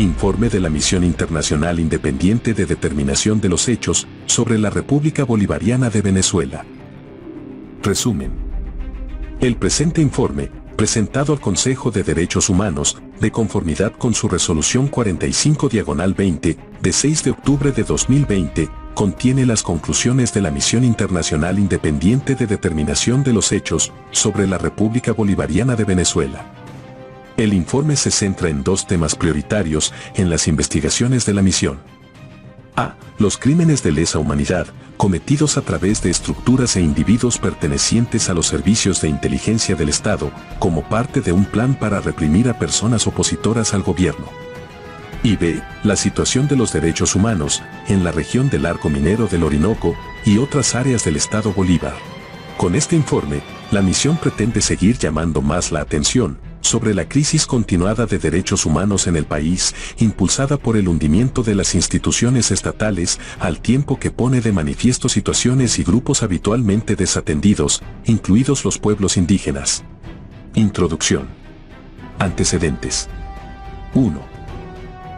Informe de la Misión Internacional Independiente de Determinación de los Hechos sobre la República Bolivariana de Venezuela. Resumen. El presente informe, presentado al Consejo de Derechos Humanos, de conformidad con su resolución 45/20, de 6 de octubre de 2020, contiene las conclusiones de la Misión Internacional Independiente de Determinación de los Hechos sobre la República Bolivariana de Venezuela. El informe se centra en dos temas prioritarios en las investigaciones de la misión. A. Los crímenes de lesa humanidad, cometidos a través de estructuras e individuos pertenecientes a los servicios de inteligencia del Estado, como parte de un plan para reprimir a personas opositoras al gobierno. Y B. La situación de los derechos humanos, en la región del Arco Minero del Orinoco y otras áreas del Estado Bolívar. Con este informe, la misión pretende seguir llamando más la atención sobre la crisis continuada de derechos humanos en el país, impulsada por el hundimiento de las instituciones estatales, al tiempo que pone de manifiesto situaciones y grupos habitualmente desatendidos, incluidos los pueblos indígenas. Introducción. Antecedentes. 1.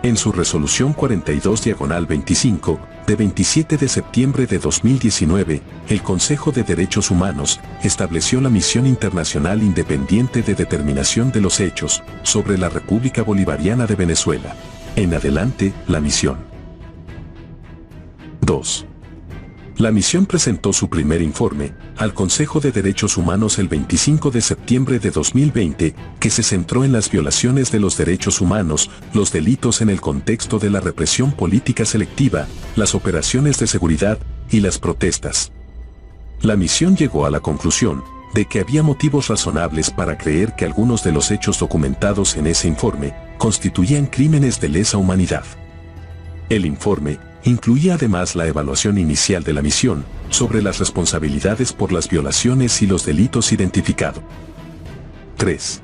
En su resolución 42/25, de 27 de septiembre de 2019, el Consejo de Derechos Humanos estableció la Misión Internacional Independiente de Determinación de los Hechos sobre la República Bolivariana de Venezuela. En adelante, la misión. 2. La misión presentó su primer informe al Consejo de Derechos Humanos el 25 de septiembre de 2020, que se centró en las violaciones de los derechos humanos, los delitos en el contexto de la represión política selectiva, las operaciones de seguridad y las protestas. La misión llegó a la conclusión de que había motivos razonables para creer que algunos de los hechos documentados en ese informe constituían crímenes de lesa humanidad. El informe incluía además la evaluación inicial de la misión sobre las responsabilidades por las violaciones y los delitos identificados. 3.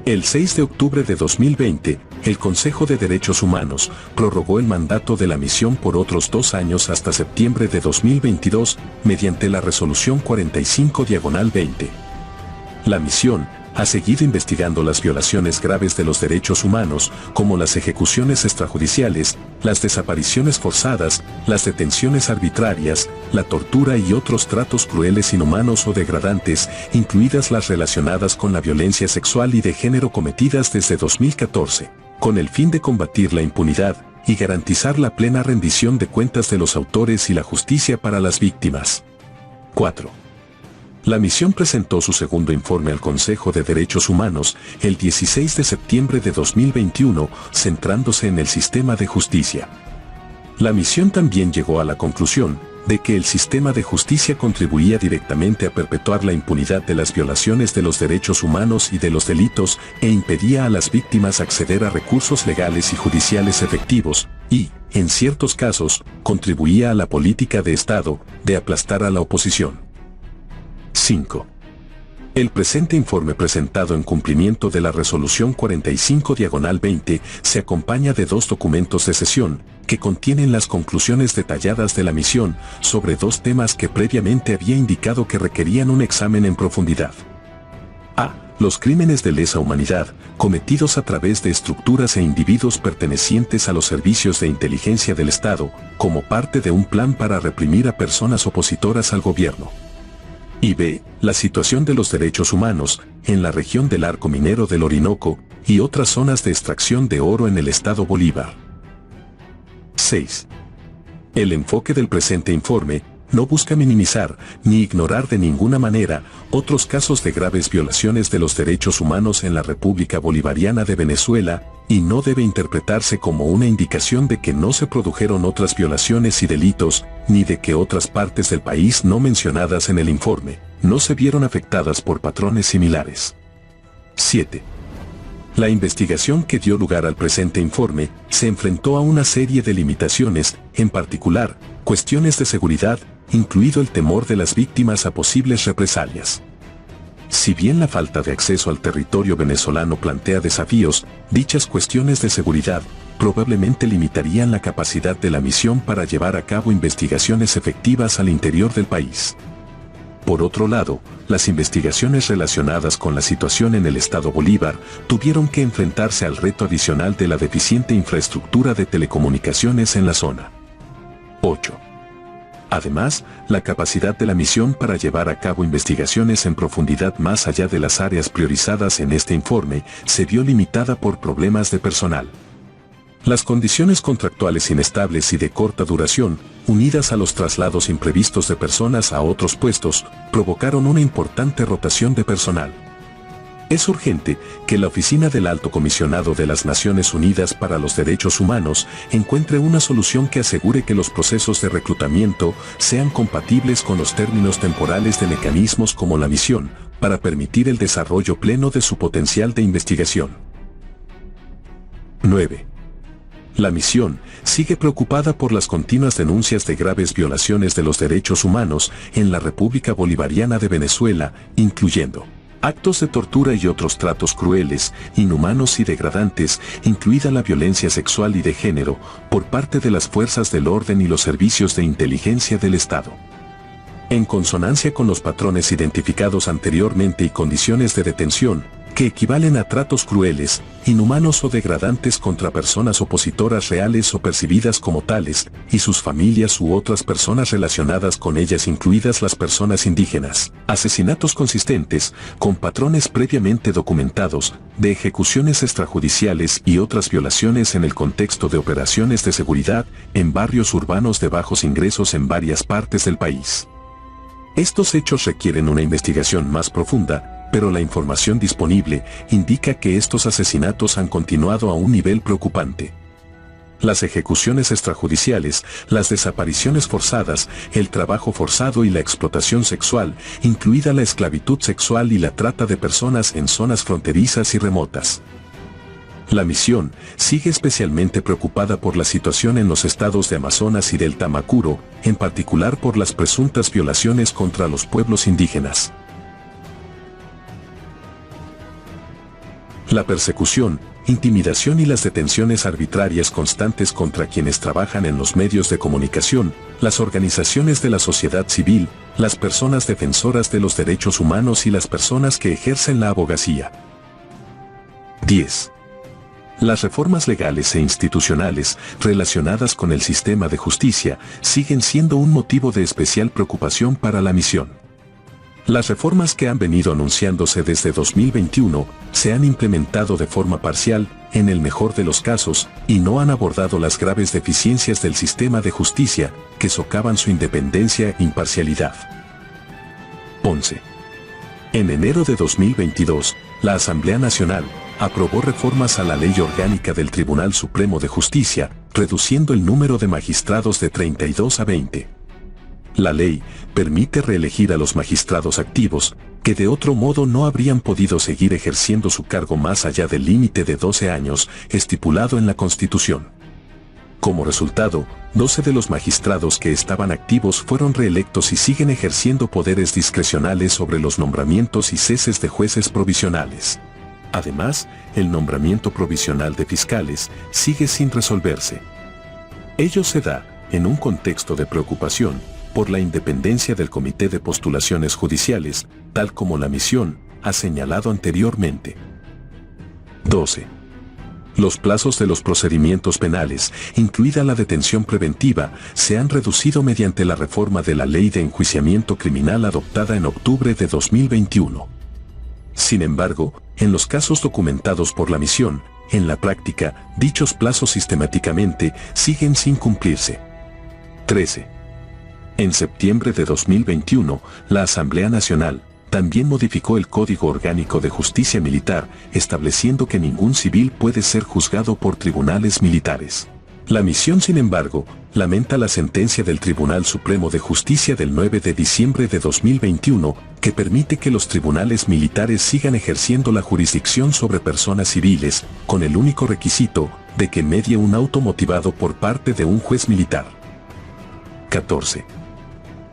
El 6 de octubre de 2020, el Consejo de Derechos Humanos prorrogó el mandato de la misión por otros 2 años hasta septiembre de 2022, mediante la resolución 45/20. La misión ha seguido investigando las violaciones graves de los derechos humanos, como las ejecuciones extrajudiciales, las desapariciones forzadas, las detenciones arbitrarias, la tortura y otros tratos crueles, inhumanos o degradantes, incluidas las relacionadas con la violencia sexual y de género cometidas desde 2014, con el fin de combatir la impunidad y garantizar la plena rendición de cuentas de los autores y la justicia para las víctimas. 4. La misión presentó su segundo informe al Consejo de Derechos Humanos el 16 de septiembre de 2021, centrándose en el sistema de justicia. La misión también llegó a la conclusión de que el sistema de justicia contribuía directamente a perpetuar la impunidad de las violaciones de los derechos humanos y de los delitos e impedía a las víctimas acceder a recursos legales y judiciales efectivos y, en ciertos casos, contribuía a la política de Estado de aplastar a la oposición. 5. El presente informe, presentado en cumplimiento de la resolución 45/20, se acompaña de 2 documentos de sesión que contienen las conclusiones detalladas de la misión sobre 2 temas que previamente había indicado que requerían un examen en profundidad. A. Los crímenes de lesa humanidad cometidos a través de estructuras e individuos pertenecientes a los servicios de inteligencia del Estado, como parte de un plan para reprimir a personas opositoras al gobierno. Y B. La situación de los derechos humanos en la región del Arco Minero del Orinoco y otras zonas de extracción de oro en el Estado Bolívar. 6. El enfoque del presente informe no busca minimizar ni ignorar de ninguna manera otros casos de graves violaciones de los derechos humanos en la República Bolivariana de Venezuela, y no debe interpretarse como una indicación de que no se produjeron otras violaciones y delitos, ni de que otras partes del país no mencionadas en el informe no se vieron afectadas por patrones similares. 7. La investigación que dio lugar al presente informe se enfrentó a una serie de limitaciones, en particular, cuestiones de seguridad, incluido el temor de las víctimas a posibles represalias. Si bien la falta de acceso al territorio venezolano plantea desafíos, dichas cuestiones de seguridad probablemente limitarían la capacidad de la misión para llevar a cabo investigaciones efectivas al interior del país. Por otro lado, las investigaciones relacionadas con la situación en el estado Bolívar tuvieron que enfrentarse al reto adicional de la deficiente infraestructura de telecomunicaciones en la zona. 8. Además, la capacidad de la misión para llevar a cabo investigaciones en profundidad más allá de las áreas priorizadas en este informe se vio limitada por problemas de personal. Las condiciones contractuales inestables y de corta duración, unidas a los traslados imprevistos de personas a otros puestos, provocaron una importante rotación de personal. Es urgente que la Oficina del Alto Comisionado de las Naciones Unidas para los Derechos Humanos encuentre una solución que asegure que los procesos de reclutamiento sean compatibles con los términos temporales de mecanismos como la misión, para permitir el desarrollo pleno de su potencial de investigación. 9. La misión sigue preocupada por las continuas denuncias de graves violaciones de los derechos humanos en la República Bolivariana de Venezuela, incluyendo actos de tortura y otros tratos crueles, inhumanos y degradantes, incluida la violencia sexual y de género, por parte de las fuerzas del orden y los servicios de inteligencia del Estado. En consonancia con los patrones identificados anteriormente y condiciones de detención, que equivalen a tratos crueles, inhumanos o degradantes contra personas opositoras reales o percibidas como tales, y sus familias u otras personas relacionadas con ellas incluidas las personas indígenas, asesinatos consistentes, con patrones previamente documentados, de ejecuciones extrajudiciales y otras violaciones en el contexto de operaciones de seguridad, en barrios urbanos de bajos ingresos en varias partes del país. Estos hechos requieren una investigación más profunda, pero la información disponible indica que estos asesinatos han continuado a un nivel preocupante. Las ejecuciones extrajudiciales, las desapariciones forzadas, el trabajo forzado y la explotación sexual, incluida la esclavitud sexual y la trata de personas en zonas fronterizas y remotas. La misión sigue especialmente preocupada por la situación en los estados de Amazonas y del Tamacuro, en particular por las presuntas violaciones contra los pueblos indígenas. La persecución, intimidación y las detenciones arbitrarias constantes contra quienes trabajan en los medios de comunicación, las organizaciones de la sociedad civil, las personas defensoras de los derechos humanos y las personas que ejercen la abogacía. 10. Las reformas legales e institucionales relacionadas con el sistema de justicia siguen siendo un motivo de especial preocupación para la misión. Las reformas que han venido anunciándose desde 2021 se han implementado de forma parcial, en el mejor de los casos, y no han abordado las graves deficiencias del sistema de justicia que socavan su independencia e imparcialidad. 11. En enero de 2022, la Asamblea Nacional aprobó reformas a la Ley Orgánica del Tribunal Supremo de Justicia, reduciendo el número de magistrados de 32 a 20. La ley permite reelegir a los magistrados activos, que de otro modo no habrían podido seguir ejerciendo su cargo más allá del límite de 12 años estipulado en la Constitución. Como resultado, 12 de los magistrados que estaban activos fueron reelectos y siguen ejerciendo poderes discrecionales sobre los nombramientos y ceses de jueces provisionales. Además, el nombramiento provisional de fiscales sigue sin resolverse. Ello se da en un contexto de preocupación por la independencia del Comité de Postulaciones Judiciales, tal como la misión ha señalado anteriormente. 12. Los plazos de los procedimientos penales, incluida la detención preventiva, se han reducido mediante la reforma de la Ley de Enjuiciamiento Criminal adoptada en octubre de 2021. Sin embargo, en los casos documentados por la misión, en la práctica, dichos plazos sistemáticamente siguen sin cumplirse. 13. En septiembre de 2021, la Asamblea Nacional también modificó el Código Orgánico de Justicia Militar, estableciendo que ningún civil puede ser juzgado por tribunales militares. La misión, sin embargo, lamenta la sentencia del Tribunal Supremo de Justicia del 9 de diciembre de 2021, que permite que los tribunales militares sigan ejerciendo la jurisdicción sobre personas civiles, con el único requisito de que medie un auto motivado por parte de un juez militar. 14.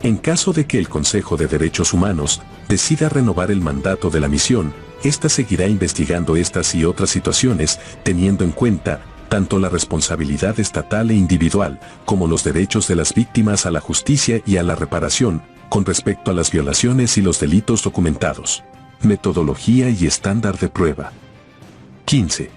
En caso de que el Consejo de Derechos Humanos decida renovar el mandato de la misión, ésta seguirá investigando estas y otras situaciones, teniendo en cuenta tanto la responsabilidad estatal e individual, como los derechos de las víctimas a la justicia y a la reparación, con respecto a las violaciones y los delitos documentados. Metodología y estándar de prueba. 15.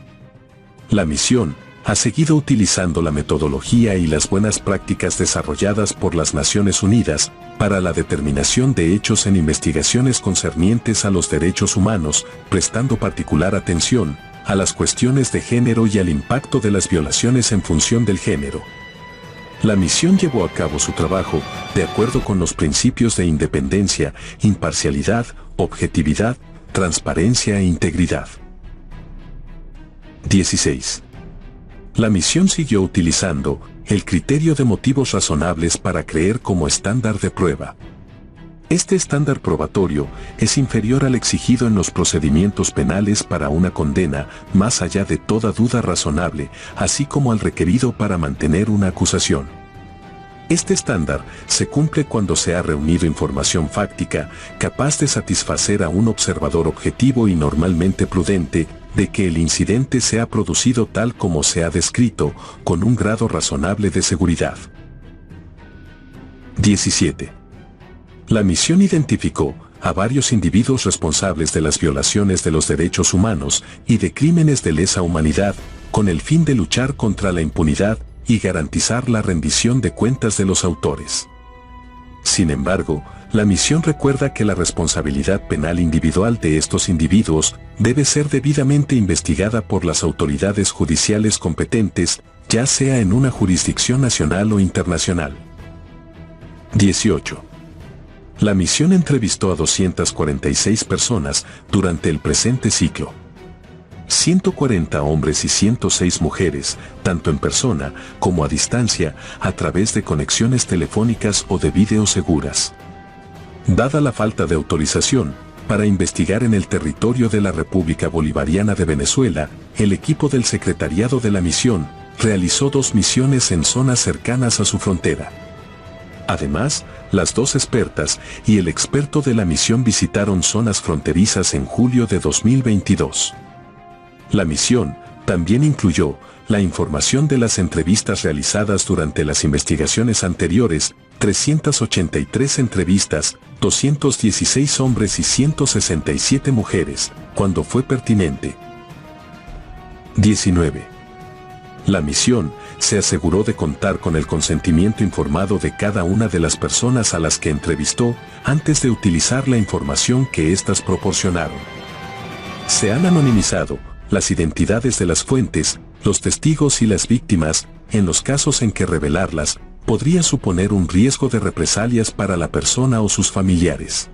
La misión ha seguido utilizando la metodología y las buenas prácticas desarrolladas por las Naciones Unidas para la determinación de hechos en investigaciones concernientes a los derechos humanos, prestando particular atención a las cuestiones de género y al impacto de las violaciones en función del género. La misión llevó a cabo su trabajo de acuerdo con los principios de independencia, imparcialidad, objetividad, transparencia e integridad. 16. La misión siguió utilizando el criterio de motivos razonables para creer como estándar de prueba. Este estándar probatorio es inferior al exigido en los procedimientos penales para una condena, más allá de toda duda razonable, así como al requerido para mantener una acusación. Este estándar se cumple cuando se ha reunido información fáctica capaz de satisfacer a un observador objetivo y normalmente prudente de que el incidente se ha producido tal como se ha descrito, con un grado razonable de seguridad. 17. La misión identificó a varios individuos responsables de las violaciones de los derechos humanos y de crímenes de lesa humanidad, con el fin de luchar contra la impunidad y garantizar la rendición de cuentas de los autores. Sin embargo, la misión recuerda que la responsabilidad penal individual de estos individuos debe ser debidamente investigada por las autoridades judiciales competentes, ya sea en una jurisdicción nacional o internacional. 18. La misión entrevistó a 246 personas durante el presente ciclo. 140 hombres y 106 mujeres, tanto en persona como a distancia, a través de conexiones telefónicas o de vídeo seguras. Dada la falta de autorización para investigar en el territorio de la República Bolivariana de Venezuela, el equipo del secretariado de la misión realizó 2 misiones en zonas cercanas a su frontera. Además, las 2 expertas y el experto de la misión visitaron zonas fronterizas en julio de 2022. La misión también incluyó la información de las entrevistas realizadas durante las investigaciones anteriores, 383 entrevistas, 216 hombres y 167 mujeres, cuando fue pertinente. 19. La misión se aseguró de contar con el consentimiento informado de cada una de las personas a las que entrevistó antes de utilizar la información que éstas proporcionaron. Se han anonimizado las identidades de las fuentes, los testigos y las víctimas, en los casos en que revelarlas podría suponer un riesgo de represalias para la persona o sus familiares.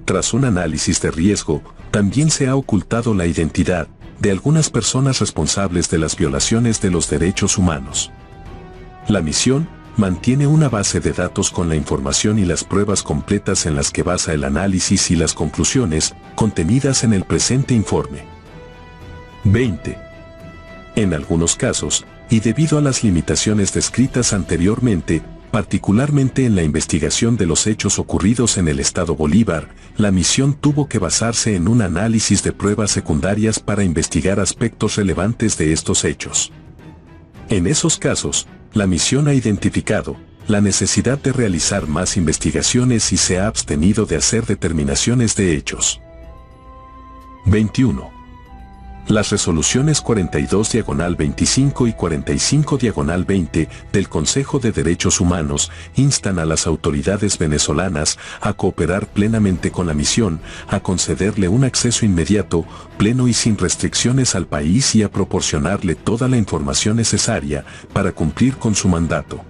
Tras un análisis de riesgo, también se ha ocultado la identidad de algunas personas responsables de las violaciones de los derechos humanos. La misión mantiene una base de datos con la información y las pruebas completas en las que basa el análisis y las conclusiones contenidas en el presente informe. 20. En algunos casos, y debido a las limitaciones descritas anteriormente, particularmente en la investigación de los hechos ocurridos en el Estado Bolívar, la misión tuvo que basarse en un análisis de pruebas secundarias para investigar aspectos relevantes de estos hechos. En esos casos, la misión ha identificado la necesidad de realizar más investigaciones y se ha abstenido de hacer determinaciones de hechos. 21. Las resoluciones 42/25 y 45/20 del Consejo de Derechos Humanos instan a las autoridades venezolanas a cooperar plenamente con la misión, a concederle un acceso inmediato, pleno y sin restricciones al país y a proporcionarle toda la información necesaria para cumplir con su mandato.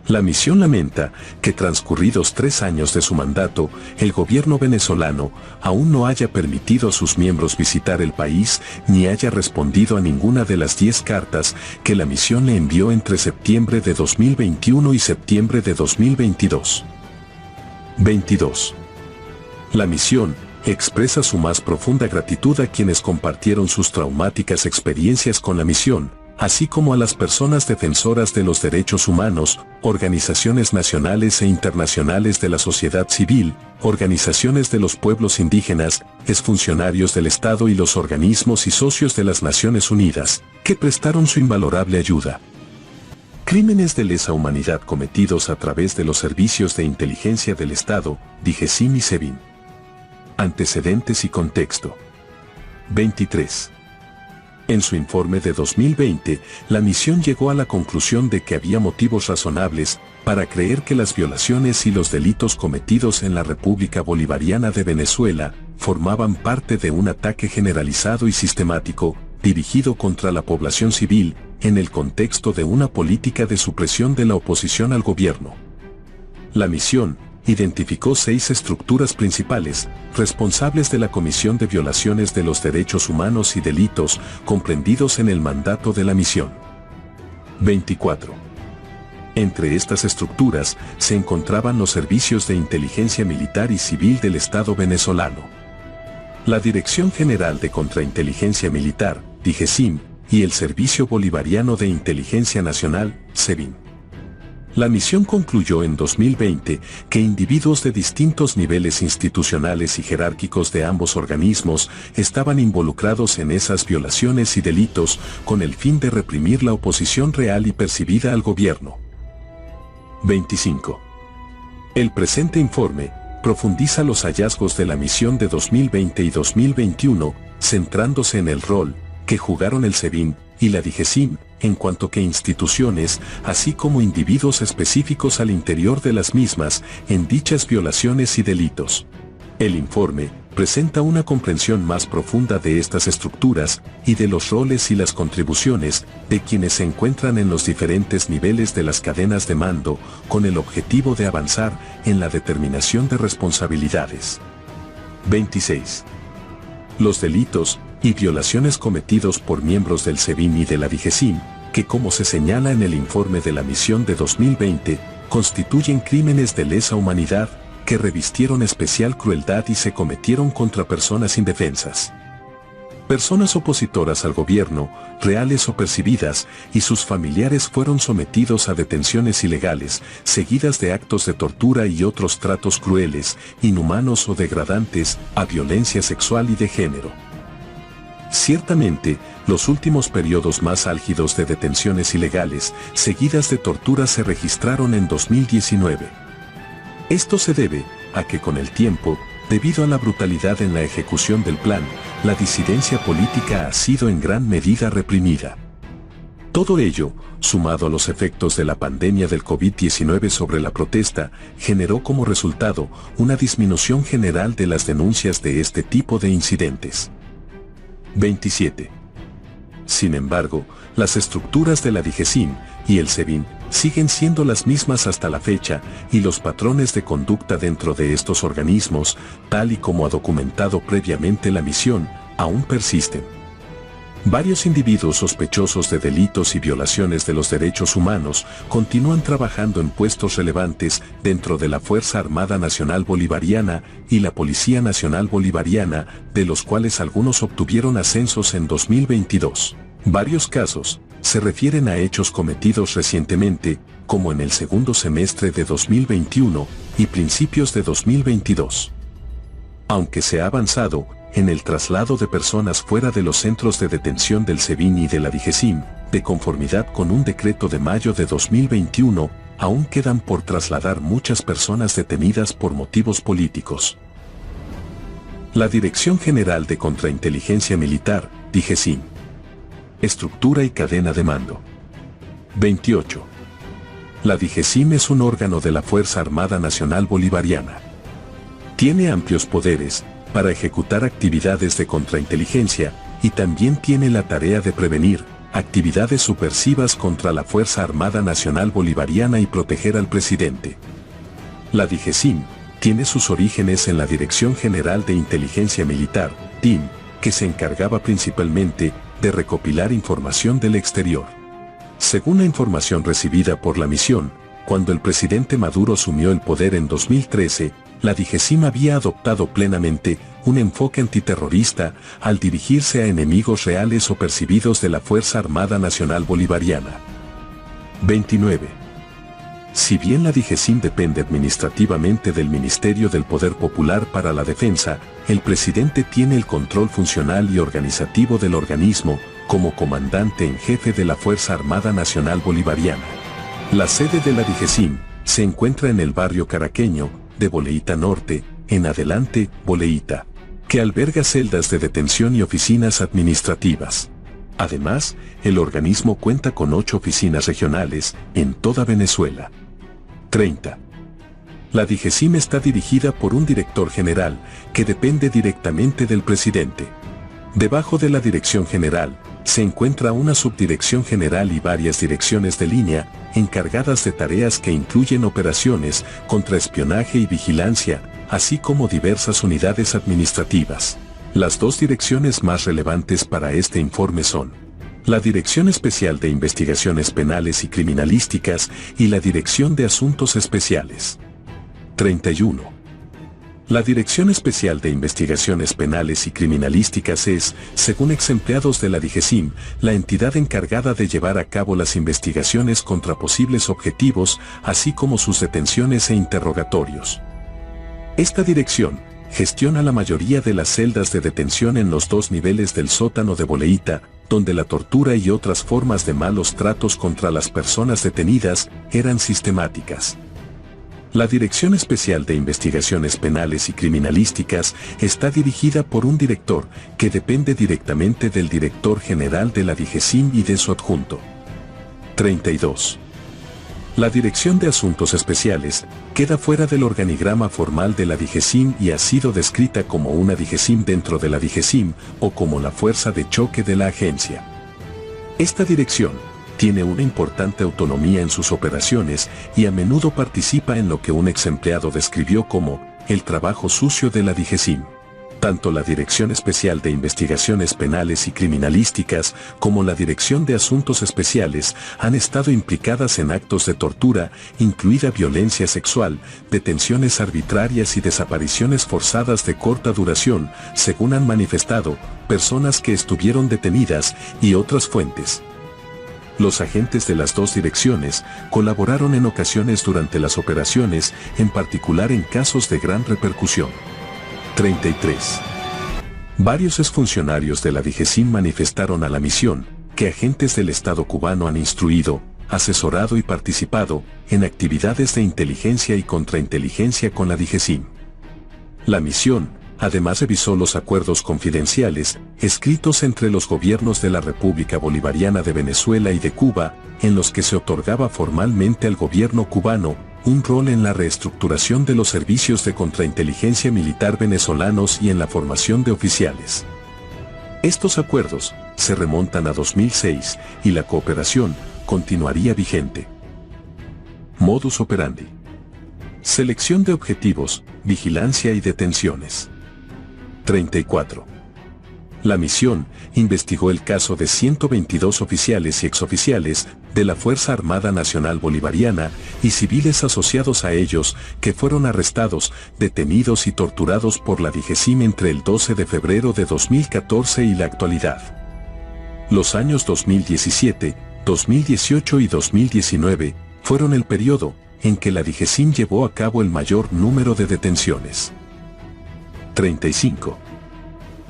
La misión lamenta que transcurridos 3 años de su mandato, el gobierno venezolano aún no haya permitido a sus miembros visitar el país ni haya respondido a ninguna de las 10 cartas que la misión le envió entre septiembre de 2021 y septiembre de 2022. 22. La misión expresa su más profunda gratitud a quienes compartieron sus traumáticas experiencias con la misión, así como a las personas defensoras de los derechos humanos, organizaciones nacionales e internacionales de la sociedad civil, organizaciones de los pueblos indígenas, exfuncionarios del Estado y los organismos y socios de las Naciones Unidas, que prestaron su invalorable ayuda. Crímenes de lesa humanidad cometidos a través de los servicios de inteligencia del Estado, DIGESIM y SEBIN. Antecedentes y contexto. 23. En su informe de 2020, la misión llegó a la conclusión de que había motivos razonables para creer que las violaciones y los delitos cometidos en la República Bolivariana de Venezuela formaban parte de un ataque generalizado y sistemático, dirigido contra la población civil, en el contexto de una política de supresión de la oposición al gobierno. La misión identificó 6 estructuras principales, responsables de la comisión de violaciones de los derechos humanos y delitos comprendidos en el mandato de la misión. 24. Entre estas estructuras se encontraban los servicios de inteligencia militar y civil del Estado venezolano, la Dirección General de Contrainteligencia Militar, DIGESIM, y el Servicio Bolivariano de Inteligencia Nacional, SEBIN. La misión concluyó en 2020 que individuos de distintos niveles institucionales y jerárquicos de ambos organismos estaban involucrados en esas violaciones y delitos con el fin de reprimir la oposición real y percibida al gobierno. 25. El presente informe profundiza los hallazgos de la misión de 2020 y 2021, centrándose en el rol que jugaron el SEBIN y la DIGESIM, en cuanto que instituciones, así como individuos específicos al interior de las mismas, en dichas violaciones y delitos. El informe presenta una comprensión más profunda de estas estructuras y de los roles y las contribuciones de quienes se encuentran en los diferentes niveles de las cadenas de mando, con el objetivo de avanzar en la determinación de responsabilidades. 26. Los delitos y violaciones cometidos por miembros del SEBIN y de la DIGESIM, que como se señala en el informe de la misión de 2020, constituyen crímenes de lesa humanidad que revistieron especial crueldad y se cometieron contra personas indefensas. Personas opositoras al gobierno, reales o percibidas, y sus familiares fueron sometidos a detenciones ilegales, seguidas de actos de tortura y otros tratos crueles, inhumanos o degradantes, a violencia sexual y de género. Ciertamente, los últimos periodos más álgidos de detenciones ilegales, seguidas de torturas, se registraron en 2019. Esto se debe a que con el tiempo, debido a la brutalidad en la ejecución del plan, la disidencia política ha sido en gran medida reprimida. Todo ello, sumado a los efectos de la pandemia del COVID-19 sobre la protesta, generó como resultado una disminución general de las denuncias de este tipo de incidentes. 27. Sin embargo, las estructuras de la DIGESIM y el SEBIN siguen siendo las mismas hasta la fecha, y los patrones de conducta dentro de estos organismos, tal y como ha documentado previamente la misión, aún persisten. Varios individuos sospechosos de delitos y violaciones de los derechos humanos continúan trabajando en puestos relevantes dentro de la Fuerza Armada Nacional Bolivariana y la Policía Nacional Bolivariana, de los cuales algunos obtuvieron ascensos en 2022. Varios casos se refieren a hechos cometidos recientemente, como en el segundo semestre de 2021 y principios de 2022. Aunque se ha avanzado en el traslado de personas fuera de los centros de detención del SEBIN y de la DIGESIM, de conformidad con un decreto de mayo de 2021, aún quedan por trasladar muchas personas detenidas por motivos políticos. La Dirección General de Contrainteligencia Militar, DIGESIM. Estructura y cadena de mando. 28. La DIGESIM es un órgano de la Fuerza Armada Nacional Bolivariana. Tiene amplios poderes para ejecutar actividades de contrainteligencia y también tiene la tarea de prevenir actividades subversivas contra la Fuerza Armada Nacional Bolivariana y proteger al presidente. La DIGESIM tiene sus orígenes en la Dirección General de Inteligencia Militar, DIM, que se encargaba principalmente de recopilar información del exterior. Según la información recibida por la misión, cuando el presidente Maduro asumió el poder en 2013, la DIGESIM había adoptado plenamente un enfoque antiterrorista al dirigirse a enemigos reales o percibidos de la Fuerza Armada Nacional Bolivariana. 29. Si bien la DIGESIM depende administrativamente del Ministerio del Poder Popular para la Defensa, el presidente tiene el control funcional y organizativo del organismo como comandante en jefe de la Fuerza Armada Nacional Bolivariana. La sede de la DIGESIM se encuentra en el barrio caraqueño de Boleíta Norte, en adelante, Boleíta, que alberga celdas de detención y oficinas administrativas. Además, el organismo cuenta con 8 oficinas regionales en toda Venezuela. 30. La DIGESIM está dirigida por un director general que depende directamente del presidente. Debajo de la dirección general se encuentra una subdirección general y varias direcciones de línea encargadas de tareas que incluyen operaciones, contraespionaje y vigilancia, así como diversas unidades administrativas. Las 2 direcciones más relevantes para este informe son la Dirección Especial de Investigaciones Penales y Criminalísticas y la Dirección de Asuntos Especiales. 31. La Dirección Especial de Investigaciones Penales y Criminalísticas es, según exempleados de la DIGESIM, la entidad encargada de llevar a cabo las investigaciones contra posibles objetivos, así como sus detenciones e interrogatorios. Esta dirección gestiona la mayoría de las celdas de detención en los 2 niveles del sótano de Boleíta, donde la tortura y otras formas de malos tratos contra las personas detenidas eran sistemáticas. La Dirección Especial de Investigaciones Penales y Criminalísticas está dirigida por un director que depende directamente del director general de la DIGESIM y de su adjunto. 32. La Dirección de Asuntos Especiales queda fuera del organigrama formal de la DIGESIM y ha sido descrita como una DIGESIM dentro de la DIGESIM o como la fuerza de choque de la agencia. Esta dirección tiene una importante autonomía en sus operaciones y a menudo participa en lo que un exempleado describió como el trabajo sucio de la DIGESIM. Tanto la Dirección Especial de Investigaciones Penales y Criminalísticas como la Dirección de Asuntos Especiales han estado implicadas en actos de tortura, incluida violencia sexual, detenciones arbitrarias y desapariciones forzadas de corta duración, según han manifestado personas que estuvieron detenidas y otras fuentes. Los agentes de las 2 direcciones colaboraron en ocasiones durante las operaciones, en particular en casos de gran repercusión. 33. Varios exfuncionarios de la DIGESIM manifestaron a la misión que agentes del Estado cubano han instruido, asesorado y participado en actividades de inteligencia y contrainteligencia con la DIGESIM. La misión además revisó los acuerdos confidenciales escritos entre los gobiernos de la República Bolivariana de Venezuela y de Cuba, en los que se otorgaba formalmente al gobierno cubano un rol en la reestructuración de los servicios de contrainteligencia militar venezolanos y en la formación de oficiales. Estos acuerdos se remontan a 2006 y la cooperación continuaría vigente. Modus operandi: selección de objetivos, vigilancia y detenciones. 34. La misión investigó el caso de 122 oficiales y exoficiales de la Fuerza Armada Nacional Bolivariana y civiles asociados a ellos que fueron arrestados, detenidos y torturados por la DIGESIM entre el 12 de febrero de 2014 y la actualidad. Los años 2017, 2018 y 2019 fueron el periodo en que la DIGESIM llevó a cabo el mayor número de detenciones. 35.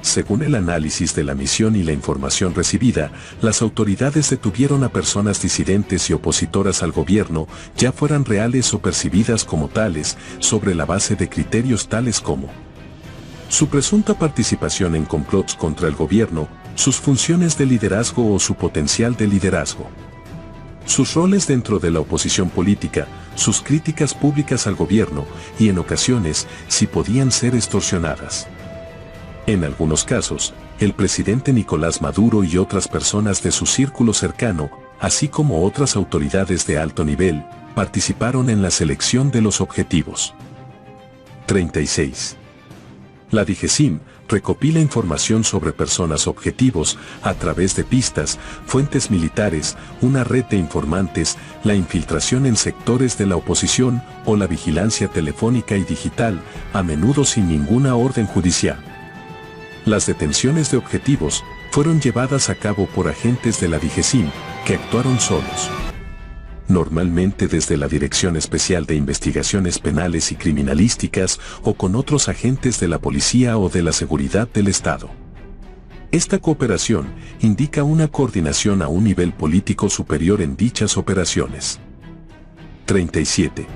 Según el análisis de la misión y la información recibida, las autoridades detuvieron a personas disidentes y opositoras al gobierno, ya fueran reales o percibidas como tales, sobre la base de criterios tales como su presunta participación en complots contra el gobierno, sus funciones de liderazgo o su potencial de liderazgo, sus roles dentro de la oposición política, sus críticas públicas al gobierno y en ocasiones si podían ser extorsionadas. En algunos casos, el presidente Nicolás Maduro y otras personas de su círculo cercano, así como otras autoridades de alto nivel, participaron en la selección de los objetivos. 36. La DIGESIM recopila información sobre personas objetivos a través de pistas, fuentes militares, una red de informantes, la infiltración en sectores de la oposición o la vigilancia telefónica y digital, a menudo sin ninguna orden judicial. Las detenciones de objetivos fueron llevadas a cabo por agentes de la DIGESIM, que actuaron solos. Normalmente desde la Dirección Especial de Investigaciones Penales y Criminalísticas o con otros agentes de la policía o de la seguridad del Estado. Esta cooperación indica una coordinación a un nivel político superior en dichas operaciones. 37.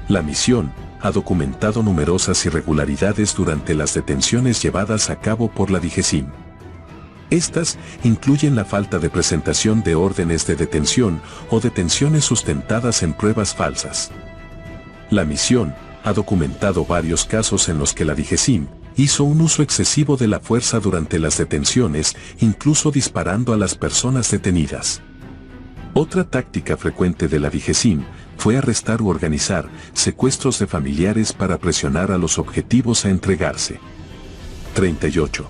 La misión ha documentado numerosas irregularidades durante las detenciones llevadas a cabo por la DIGESIM. Estas incluyen la falta de presentación de órdenes de detención o detenciones sustentadas en pruebas falsas. La misión ha documentado varios casos en los que la DIGESIM hizo un uso excesivo de la fuerza durante las detenciones, incluso disparando a las personas detenidas. Otra táctica frecuente de la DIGESIM fue arrestar u organizar secuestros de familiares para presionar a los objetivos a entregarse. 38.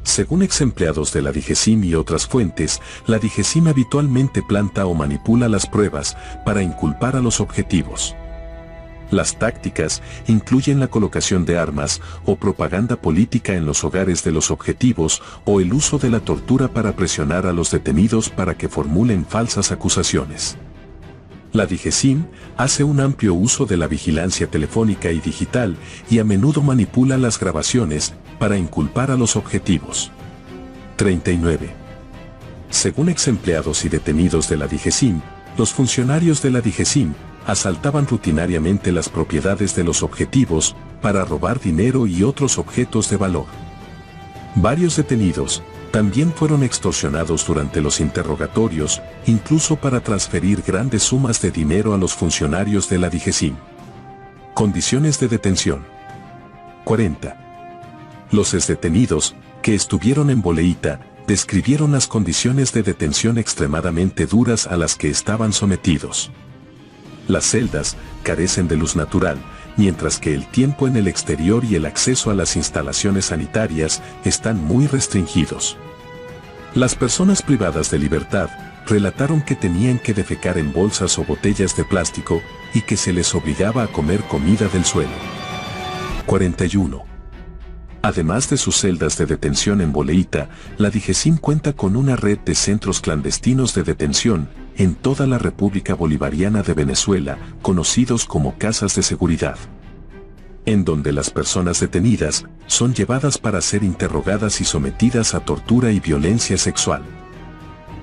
Según ex-empleados de la DIGESIM y otras fuentes, la DIGESIM habitualmente planta o manipula las pruebas para inculpar a los objetivos. Las tácticas incluyen la colocación de armas o propaganda política en los hogares de los objetivos o el uso de la tortura para presionar a los detenidos para que formulen falsas acusaciones. La DIGESIM hace un amplio uso de la vigilancia telefónica y digital y a menudo manipula las grabaciones para inculpar a los objetivos. 39. Según ex-empleados y detenidos de la DIGESIM, los funcionarios de la DIGESIM asaltaban rutinariamente las propiedades de los objetivos para robar dinero y otros objetos de valor. Varios detenidos también fueron extorsionados durante los interrogatorios, incluso para transferir grandes sumas de dinero a los funcionarios de la DIGESIM. Condiciones de detención. 40. Los exdetenidos, que estuvieron en Boleíta, describieron las condiciones de detención extremadamente duras a las que estaban sometidos. Las celdas carecen de luz natural, mientras que el tiempo en el exterior y el acceso a las instalaciones sanitarias están muy restringidos. Las personas privadas de libertad relataron que tenían que defecar en bolsas o botellas de plástico y que se les obligaba a comer comida del suelo. 41. Además de sus celdas de detención en Boleíta, la DIGESIM cuenta con una red de centros clandestinos de detención en toda la República Bolivariana de Venezuela, conocidos como casas de seguridad, en donde las personas detenidas son llevadas para ser interrogadas y sometidas a tortura y violencia sexual.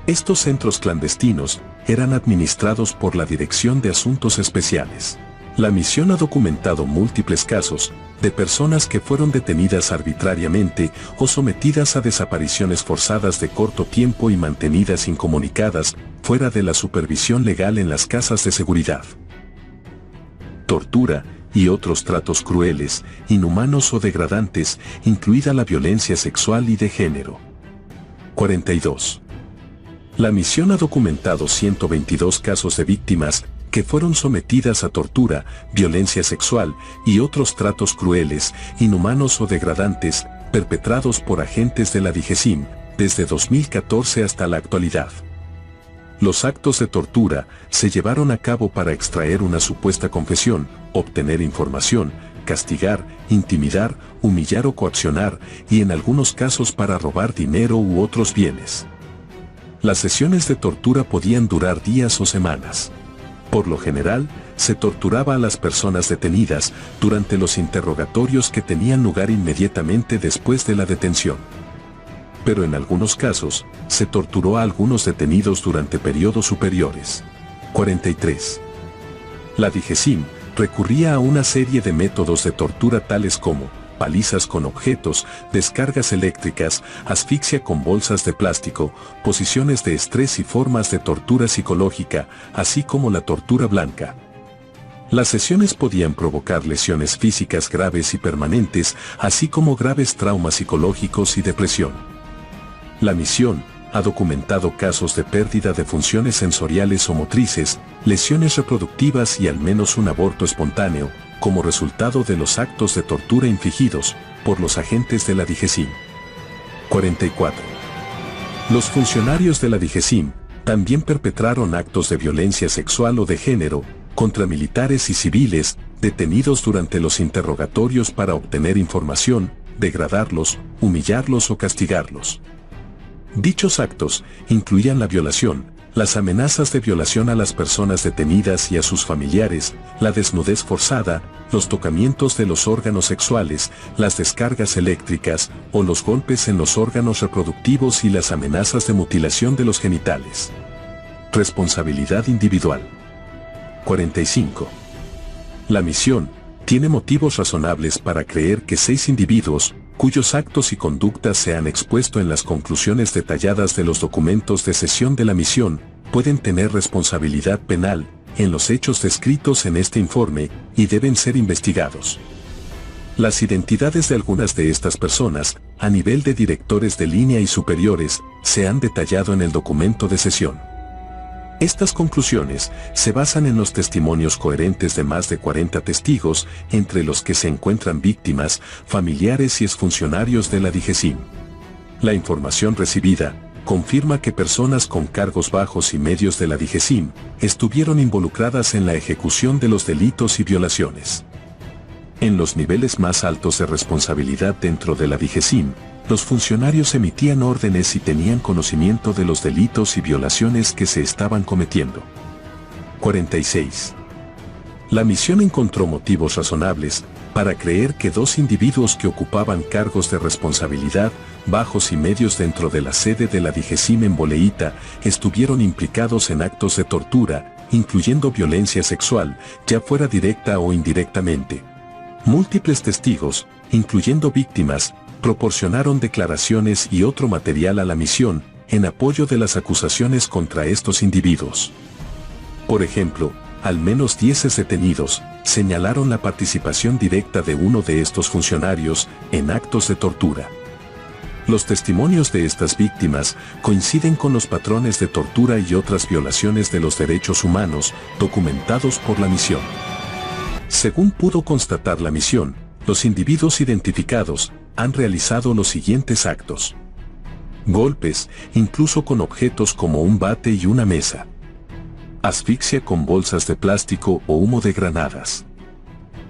Estos centros clandestinos eran administrados por la Dirección de Asuntos Especiales. La misión ha documentado múltiples casos de personas que fueron detenidas arbitrariamente o sometidas a desapariciones forzadas de corto tiempo y mantenidas incomunicadas fuera de la supervisión legal en las casas de seguridad. Tortura y otros tratos crueles, inhumanos o degradantes, incluida la violencia sexual y de género. 42. La misión ha documentado 122 casos de víctimas que fueron sometidas a tortura, violencia sexual y otros tratos crueles, inhumanos o degradantes, perpetrados por agentes de la DIGESIM, desde 2014 hasta la actualidad. Los actos de tortura se llevaron a cabo para extraer una supuesta confesión, obtener información, castigar, intimidar, humillar o coaccionar, y en algunos casos para robar dinero u otros bienes. Las sesiones de tortura podían durar días o semanas. Por lo general, se torturaba a las personas detenidas durante los interrogatorios que tenían lugar inmediatamente después de la detención. Pero en algunos casos, se torturó a algunos detenidos durante periodos superiores. 43. La DIGESIM recurría a una serie de métodos de tortura tales como palizas con objetos, descargas eléctricas, asfixia con bolsas de plástico, posiciones de estrés y formas de tortura psicológica, así como la tortura blanca. Las sesiones podían provocar lesiones físicas graves y permanentes, así como graves traumas psicológicos y depresión. La misión ha documentado casos de pérdida de funciones sensoriales o motrices, lesiones reproductivas y al menos un aborto espontáneo, como resultado de los actos de tortura infligidos por los agentes de la DIGESIM. 44. Los funcionarios de la DIGESIM también perpetraron actos de violencia sexual o de género contra militares y civiles detenidos durante los interrogatorios para obtener información, degradarlos, humillarlos o castigarlos. Dichos actos incluían la violación, las amenazas de violación a las personas detenidas y a sus familiares, la desnudez forzada, los tocamientos de los órganos sexuales, las descargas eléctricas o los golpes en los órganos reproductivos y las amenazas de mutilación de los genitales. Responsabilidad individual. 45. La misión tiene motivos razonables para creer que 6 individuos, cuyos actos y conductas se han expuesto en las conclusiones detalladas de los documentos de sesión de la misión, pueden tener responsabilidad penal en los hechos descritos en este informe y deben ser investigados. Las identidades de algunas de estas personas, a nivel de directores de línea y superiores, se han detallado en el documento de sesión. Estas conclusiones se basan en los testimonios coherentes de más de 40 testigos, entre los que se encuentran víctimas, familiares y exfuncionarios de la DIGESIM. La información recibida confirma que personas con cargos bajos y medios de la DIGESIM estuvieron involucradas en la ejecución de los delitos y violaciones. En los niveles más altos de responsabilidad dentro de la DIGESIM, los funcionarios emitían órdenes y tenían conocimiento de los delitos y violaciones que se estaban cometiendo. 46. La misión encontró motivos razonables para creer que 2 individuos que ocupaban cargos de responsabilidad bajos y medios dentro de la sede de la DIGESIM en Boleíta estuvieron implicados en actos de tortura, incluyendo violencia sexual, ya fuera directa o indirectamente. Múltiples testigos, incluyendo víctimas, proporcionaron declaraciones y otro material a la misión en apoyo de las acusaciones contra estos individuos. Por ejemplo, al menos 10 detenidos señalaron la participación directa de uno de estos funcionarios en actos de tortura. Los testimonios de estas víctimas coinciden con los patrones de tortura y otras violaciones de los derechos humanos documentados por la misión. Según pudo constatar la misión, los individuos identificados han realizado los siguientes actos: golpes, incluso con objetos como un bate y una mesa; asfixia con bolsas de plástico o humo de granadas;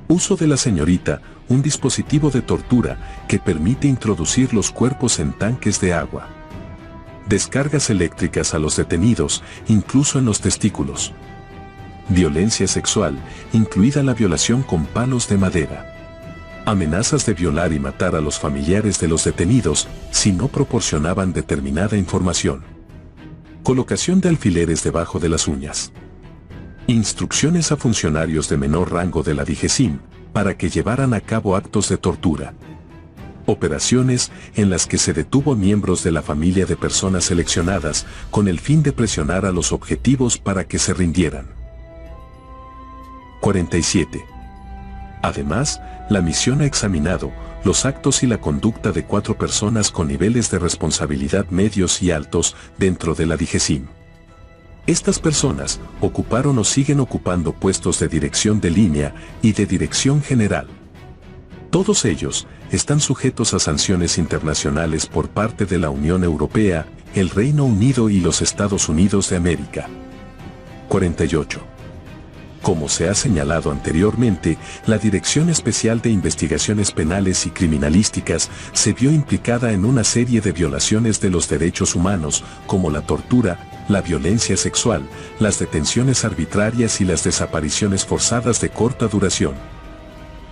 uso de la señorita, un dispositivo de tortura que permite introducir los cuerpos en tanques de agua; descargas eléctricas a los detenidos, incluso en los testículos; violencia sexual, incluida la violación con palos de madera; amenazas de violar y matar a los familiares de los detenidos si no proporcionaban determinada información; colocación de alfileres debajo de las uñas; instrucciones a funcionarios de menor rango de la DIGESIM para que llevaran a cabo actos de tortura; operaciones en las que se detuvo a miembros de la familia de personas seleccionadas con el fin de presionar a los objetivos para que se rindieran. 47. Además, la misión ha examinado los actos y la conducta de 4 personas con niveles de responsabilidad medios y altos dentro de la DIGESIM. Estas personas ocuparon o siguen ocupando puestos de dirección de línea y de dirección general. Todos ellos están sujetos a sanciones internacionales por parte de la Unión Europea, el Reino Unido y los Estados Unidos de América. 48. Como se ha señalado anteriormente, la Dirección Especial de Investigaciones Penales y Criminalísticas se vio implicada en una serie de violaciones de los derechos humanos, como la tortura, la violencia sexual, las detenciones arbitrarias y las desapariciones forzadas de corta duración.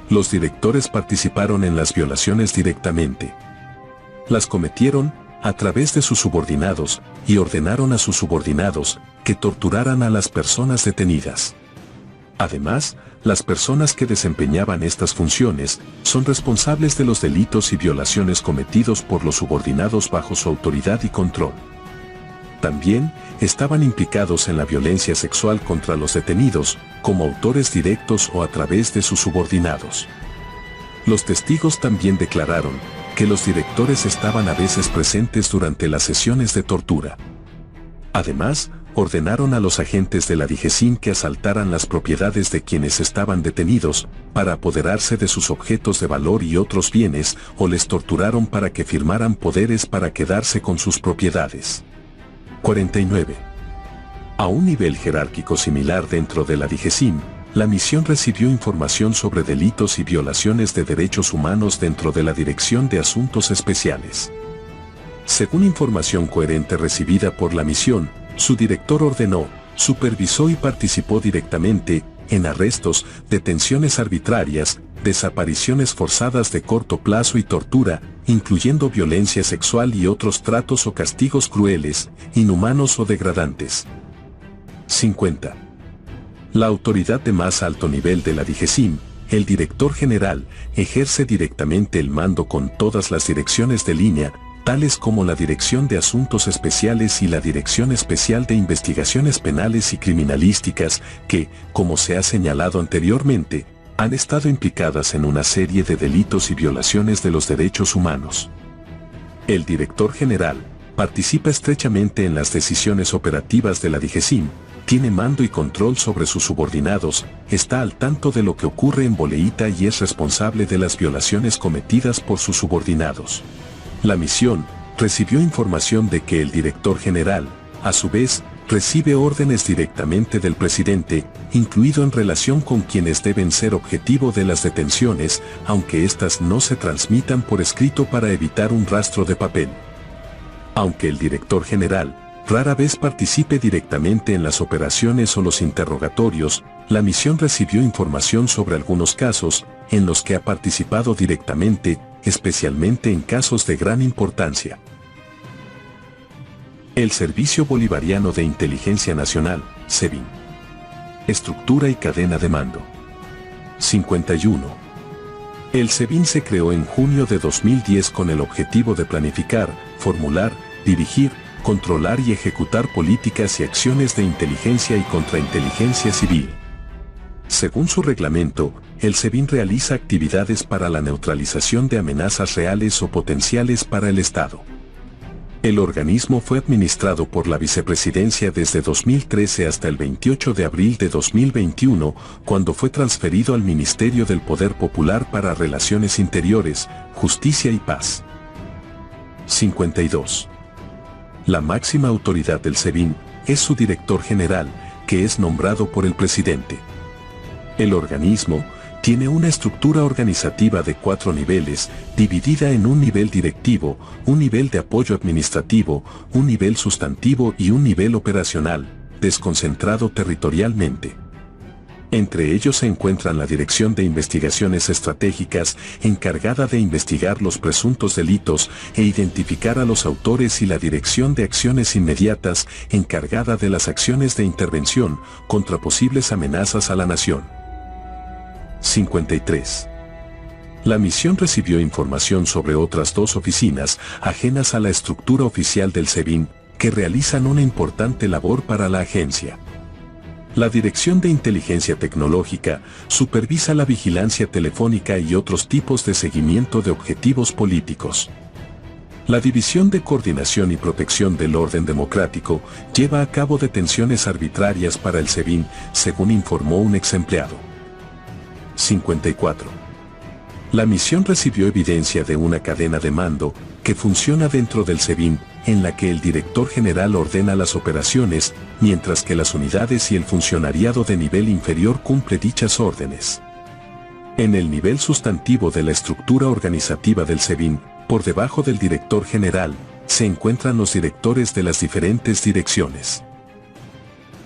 Los directores participaron en las violaciones directamente. Las cometieron a través de sus subordinados y ordenaron a sus subordinados que torturaran a las personas detenidas. Además, las personas que desempeñaban estas funciones son responsables de los delitos y violaciones cometidos por los subordinados bajo su autoridad y control. También estaban implicados en la violencia sexual contra los detenidos, como autores directos o a través de sus subordinados. Los testigos también declararon que los directores estaban a veces presentes durante las sesiones de tortura. Además, ordenaron a los agentes de la DIGESIM que asaltaran las propiedades de quienes estaban detenidos, para apoderarse de sus objetos de valor y otros bienes, o les torturaron para que firmaran poderes para quedarse con sus propiedades. 49. A un nivel jerárquico similar dentro de la DIGESIM, la misión recibió información sobre delitos y violaciones de derechos humanos dentro de la Dirección de Asuntos Especiales. Según información coherente recibida por la misión, su director ordenó, supervisó y participó directamente en arrestos, detenciones arbitrarias, desapariciones forzadas de corto plazo y tortura, incluyendo violencia sexual y otros tratos o castigos crueles, inhumanos o degradantes. 50. La autoridad de más alto nivel de la DGCIM, el director general, ejerce directamente el mando con todas las direcciones de línea, tales como la Dirección de Asuntos Especiales y la Dirección Especial de Investigaciones Penales y Criminalísticas, que, como se ha señalado anteriormente, han estado implicadas en una serie de delitos y violaciones de los derechos humanos. El director general participa estrechamente en las decisiones operativas de la DGCIM, tiene mando y control sobre sus subordinados, está al tanto de lo que ocurre en Boleíta y es responsable de las violaciones cometidas por sus subordinados. La misión recibió información de que el director general, a su vez, recibe órdenes directamente del presidente, incluido en relación con quienes deben ser objetivo de las detenciones, aunque éstas no se transmitan por escrito para evitar un rastro de papel. Aunque el director general rara vez participe directamente en las operaciones o los interrogatorios, la misión recibió información sobre algunos casos en los que ha participado directamente, especialmente en casos de gran importancia. El Servicio Bolivariano de Inteligencia Nacional, SEBIN. Estructura y cadena de mando. 51. El SEBIN se creó en junio de 2010 con el objetivo de planificar, formular, dirigir, controlar y ejecutar políticas y acciones de inteligencia y contrainteligencia civil. Según su reglamento, el SEBIN realiza actividades para la neutralización de amenazas reales o potenciales para el Estado. El organismo fue administrado por la Vicepresidencia desde 2013 hasta el 28 de abril de 2021, cuando fue transferido al Ministerio del Poder Popular para Relaciones Interiores, Justicia y Paz. 52. La máxima autoridad del SEBIN es su director general, que es nombrado por el presidente. El organismo tiene una estructura organizativa de 4 niveles, dividida en un nivel directivo, un nivel de apoyo administrativo, un nivel sustantivo y un nivel operacional, desconcentrado territorialmente. Entre ellos se encuentran la Dirección de Investigaciones Estratégicas, encargada de investigar los presuntos delitos e identificar a los autores, y la Dirección de Acciones Inmediatas, encargada de las acciones de intervención contra posibles amenazas a la nación. 53. La misión recibió información sobre otras 2 oficinas, ajenas a la estructura oficial del SEBIN, que realizan una importante labor para la agencia. La Dirección de Inteligencia Tecnológica supervisa la vigilancia telefónica y otros tipos de seguimiento de objetivos políticos. La División de Coordinación y Protección del Orden Democrático lleva a cabo detenciones arbitrarias para el SEBIN, según informó un ex empleado. 54. La misión recibió evidencia de una cadena de mando que funciona dentro del SEBIN, en la que el director general ordena las operaciones, mientras que las unidades y el funcionariado de nivel inferior cumple dichas órdenes. En el nivel sustantivo de la estructura organizativa del SEBIN, por debajo del director general, se encuentran los directores de las diferentes direcciones.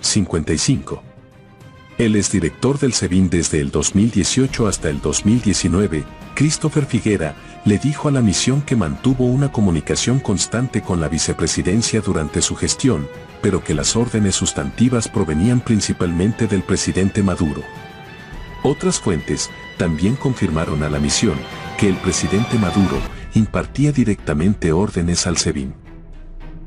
55. El exdirector del SEBIN desde el 2018 hasta el 2019, Christopher Figuera, le dijo a la misión que mantuvo una comunicación constante con la vicepresidencia durante su gestión, pero que las órdenes sustantivas provenían principalmente del presidente Maduro. Otras fuentes también confirmaron a la misión que el presidente Maduro impartía directamente órdenes al SEBIN.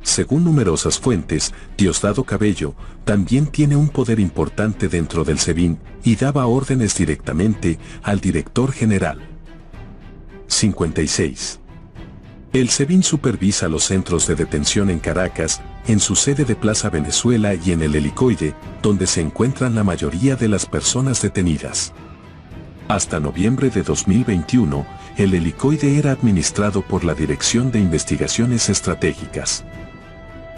Según numerosas fuentes, Diosdado Cabello también tiene un poder importante dentro del SEBIN y daba órdenes directamente al director general. 56. El SEBIN supervisa los centros de detención en Caracas, en su sede de Plaza Venezuela y en el Helicoide, donde se encuentran la mayoría de las personas detenidas. Hasta noviembre de 2021, el Helicoide era administrado por la Dirección de Investigaciones Estratégicas.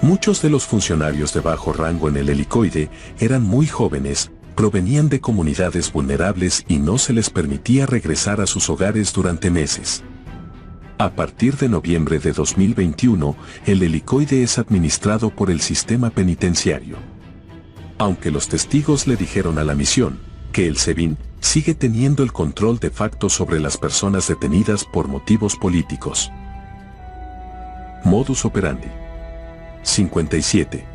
Muchos de los funcionarios de bajo rango en el Helicoide eran muy jóvenes, provenían de comunidades vulnerables y no se les permitía regresar a sus hogares durante meses. A partir de noviembre de 2021, el Helicoide es administrado por el sistema penitenciario. Aunque los testigos le dijeron a la misión que el SEBIN sigue teniendo el control de facto sobre las personas detenidas por motivos políticos. Modus operandi. 57.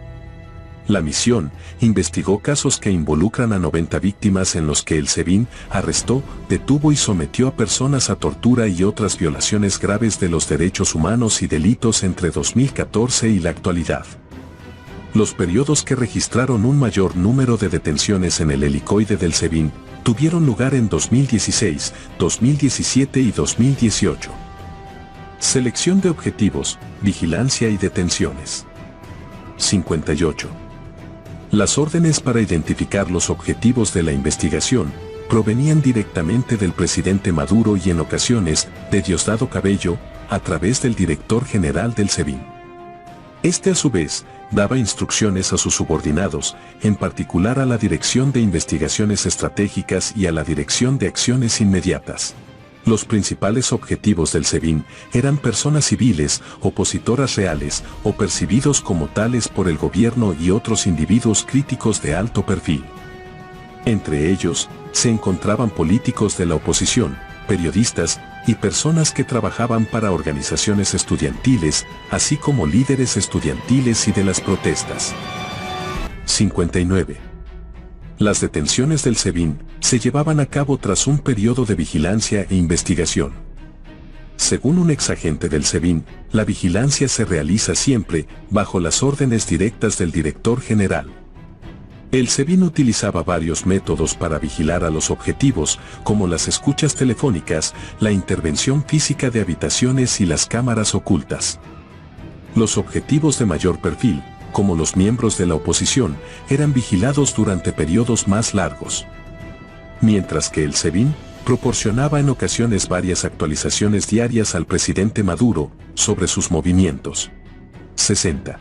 La misión investigó casos que involucran a 90 víctimas en los que el SEBIN arrestó, detuvo y sometió a personas a tortura y otras violaciones graves de los derechos humanos y delitos entre 2014 y la actualidad. Los periodos que registraron un mayor número de detenciones en el helicoide del SEBIN tuvieron lugar en 2016, 2017 y 2018. Selección de objetivos, vigilancia y detenciones. 58. Las órdenes para identificar los objetivos de la investigación provenían directamente del presidente Maduro y en ocasiones de Diosdado Cabello, a través del director general del SEBIN. Este a su vez daba instrucciones a sus subordinados, en particular a la Dirección de Investigaciones Estratégicas y a la Dirección de Acciones Inmediatas. Los principales objetivos del SEBIN eran personas civiles, opositoras reales o percibidos como tales por el gobierno y otros individuos críticos de alto perfil. Entre ellos, se encontraban políticos de la oposición, periodistas y personas que trabajaban para organizaciones estudiantiles, así como líderes estudiantiles y de las protestas. 59. Las detenciones del SEBIN se llevaban a cabo tras un periodo de vigilancia e investigación. Según un exagente del SEBIN, la vigilancia se realiza siempre bajo las órdenes directas del director general. El SEBIN utilizaba varios métodos para vigilar a los objetivos, como las escuchas telefónicas, la intervención física de habitaciones y las cámaras ocultas. Los objetivos de mayor perfil, como los miembros de la oposición, eran vigilados durante periodos más largos. Mientras que el SEBIN proporcionaba en ocasiones varias actualizaciones diarias al presidente Maduro sobre sus movimientos. 60.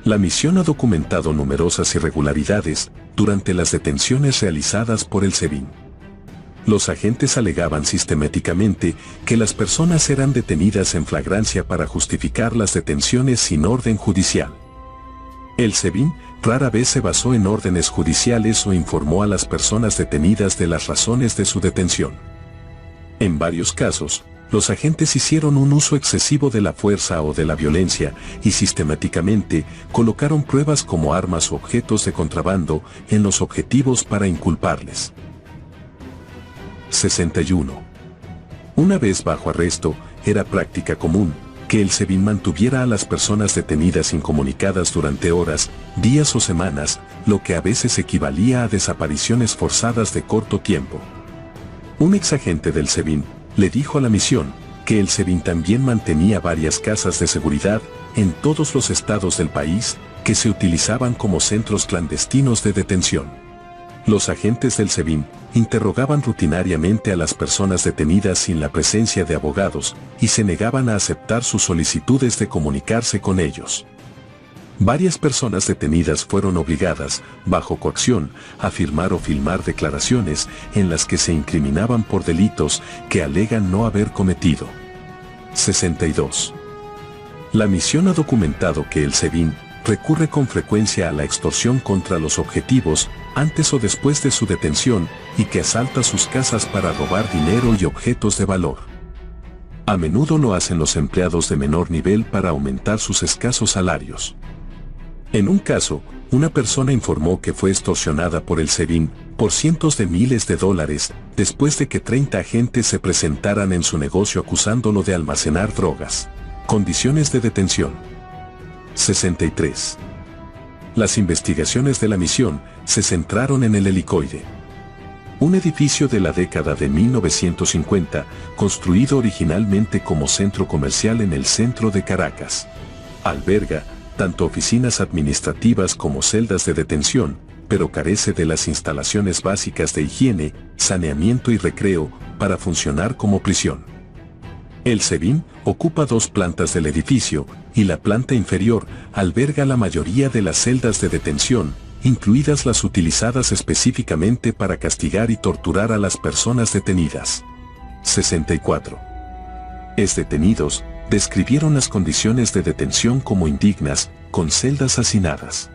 La misión ha documentado numerosas irregularidades durante las detenciones realizadas por el SEBIN. Los agentes alegaban sistemáticamente que las personas eran detenidas en flagrancia para justificar las detenciones sin orden judicial. El SEBIN rara vez se basó en órdenes judiciales o informó a las personas detenidas de las razones de su detención. En varios casos, los agentes hicieron un uso excesivo de la fuerza o de la violencia y sistemáticamente colocaron pruebas como armas o objetos de contrabando en los objetivos para inculparles. 61. Una vez bajo arresto, era práctica común que el SEBIN mantuviera a las personas detenidas incomunicadas durante horas, días o semanas, lo que a veces equivalía a desapariciones forzadas de corto tiempo. Un exagente del SEBIN le dijo a la misión que el SEBIN también mantenía varias casas de seguridad en todos los estados del país que se utilizaban como centros clandestinos de detención. Los agentes del SEBIN interrogaban rutinariamente a las personas detenidas sin la presencia de abogados y se negaban a aceptar sus solicitudes de comunicarse con ellos. Varias personas detenidas fueron obligadas, bajo coacción, a firmar o filmar declaraciones en las que se incriminaban por delitos que alegan no haber cometido. 62. La misión ha documentado que el SEBIN recurre con frecuencia a la extorsión contra los objetivos antes o después de su detención y que asalta sus casas para robar dinero y objetos de valor. A menudo lo hacen los empleados de menor nivel para aumentar sus escasos salarios. En un caso, una persona informó que fue extorsionada por el SEBIN por cientos de miles de dólares después de que 30 agentes se presentaran en su negocio acusándolo de almacenar drogas. Condiciones de detención. 63. Las investigaciones de la misión se centraron en el helicoide. Un edificio de la década de 1950, construido originalmente como centro comercial en el centro de Caracas. Alberga tanto oficinas administrativas como celdas de detención, pero carece de las instalaciones básicas de higiene, saneamiento y recreo para funcionar como prisión. El SEBIN ocupa 2 plantas del edificio y la planta inferior alberga la mayoría de las celdas de detención, incluidas las utilizadas específicamente para castigar y torturar a las personas detenidas. 64. Detenidos describieron las condiciones de detención como indignas, con celdas hacinadas.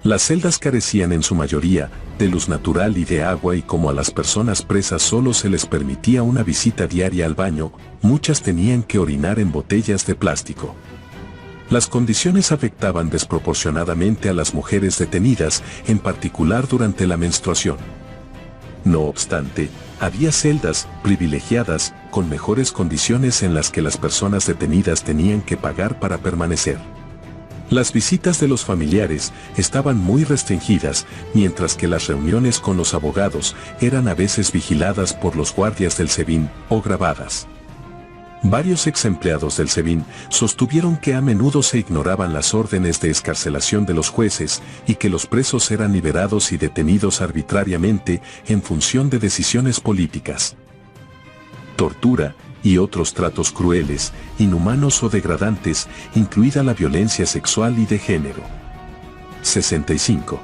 Las celdas carecían en su mayoría de luz natural y de agua y como a las personas presas solo se les permitía una visita diaria al baño, muchas tenían que orinar en botellas de plástico. Las condiciones afectaban desproporcionadamente a las mujeres detenidas, en particular durante la menstruación. No obstante, había celdas privilegiadas, con mejores condiciones en las que las personas detenidas tenían que pagar para permanecer. Las visitas de los familiares estaban muy restringidas, mientras que las reuniones con los abogados eran a veces vigiladas por los guardias del SEBIN o grabadas. Varios ex empleados del SEBIN sostuvieron que a menudo se ignoraban las órdenes de excarcelación de los jueces y que los presos eran liberados y detenidos arbitrariamente en función de decisiones políticas. Tortura y otros tratos crueles, inhumanos o degradantes, incluida la violencia sexual y de género. 65.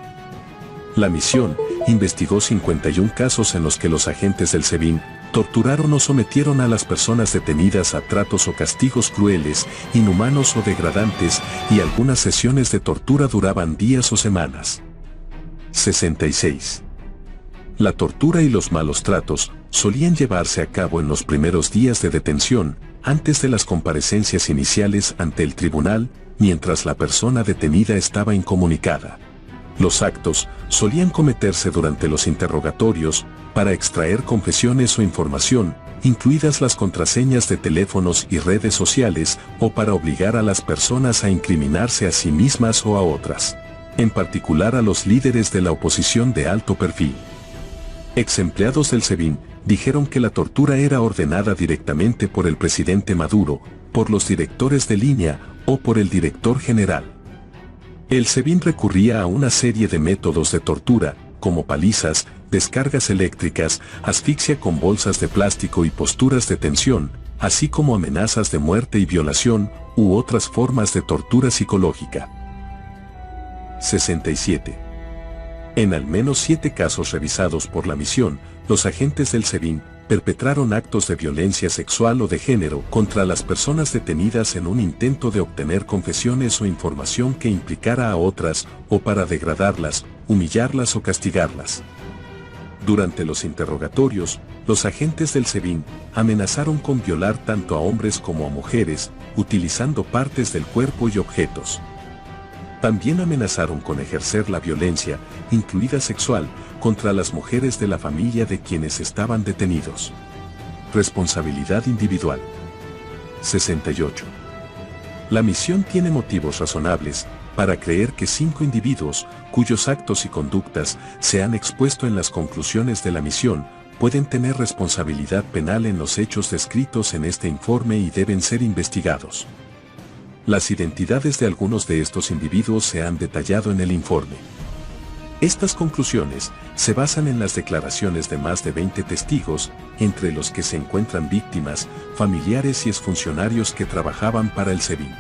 La misión investigó 51 casos en los que los agentes del SEBIN torturaron o sometieron a las personas detenidas a tratos o castigos crueles, inhumanos o degradantes, y algunas sesiones de tortura duraban días o semanas. 66. La tortura y los malos tratos solían llevarse a cabo en los primeros días de detención, antes de las comparecencias iniciales ante el tribunal, mientras la persona detenida estaba incomunicada. Los actos solían cometerse durante los interrogatorios para extraer confesiones o información, incluidas las contraseñas de teléfonos y redes sociales, o para obligar a las personas a incriminarse a sí mismas o a otras, en particular a los líderes de la oposición de alto perfil. Ex empleados del SEBIN dijeron que la tortura era ordenada directamente por el presidente Maduro, por los directores de línea o por el director general. El SEBIN recurría a una serie de métodos de tortura, como palizas, descargas eléctricas, asfixia con bolsas de plástico y posturas de tensión, así como amenazas de muerte y violación, u otras formas de tortura psicológica. 67. En al menos 7 casos revisados por la misión, los agentes del SEBIN perpetraron actos de violencia sexual o de género contra las personas detenidas en un intento de obtener confesiones o información que implicara a otras, o para degradarlas, humillarlas o castigarlas. Durante los interrogatorios, los agentes del SEBIN amenazaron con violar tanto a hombres como a mujeres, utilizando partes del cuerpo y objetos. También amenazaron con ejercer la violencia, incluida sexual, contra las mujeres de la familia de quienes estaban detenidos. Responsabilidad individual. 68. La misión tiene motivos razonables para creer que 5 individuos, cuyos actos y conductas se han expuesto en las conclusiones de la misión, pueden tener responsabilidad penal en los hechos descritos en este informe y deben ser investigados. Las identidades de algunos de estos individuos se han detallado en el informe. Estas conclusiones se basan en las declaraciones de más de 20 testigos, entre los que se encuentran víctimas, familiares y exfuncionarios que trabajaban para el SEBIN.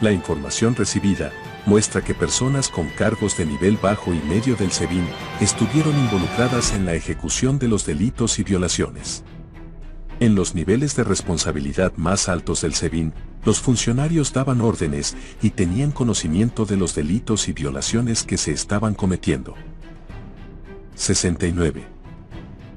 La información recibida muestra que personas con cargos de nivel bajo y medio del SEBIN estuvieron involucradas en la ejecución de los delitos y violaciones. En los niveles de responsabilidad más altos del SEBIN, los funcionarios daban órdenes y tenían conocimiento de los delitos y violaciones que se estaban cometiendo. 69.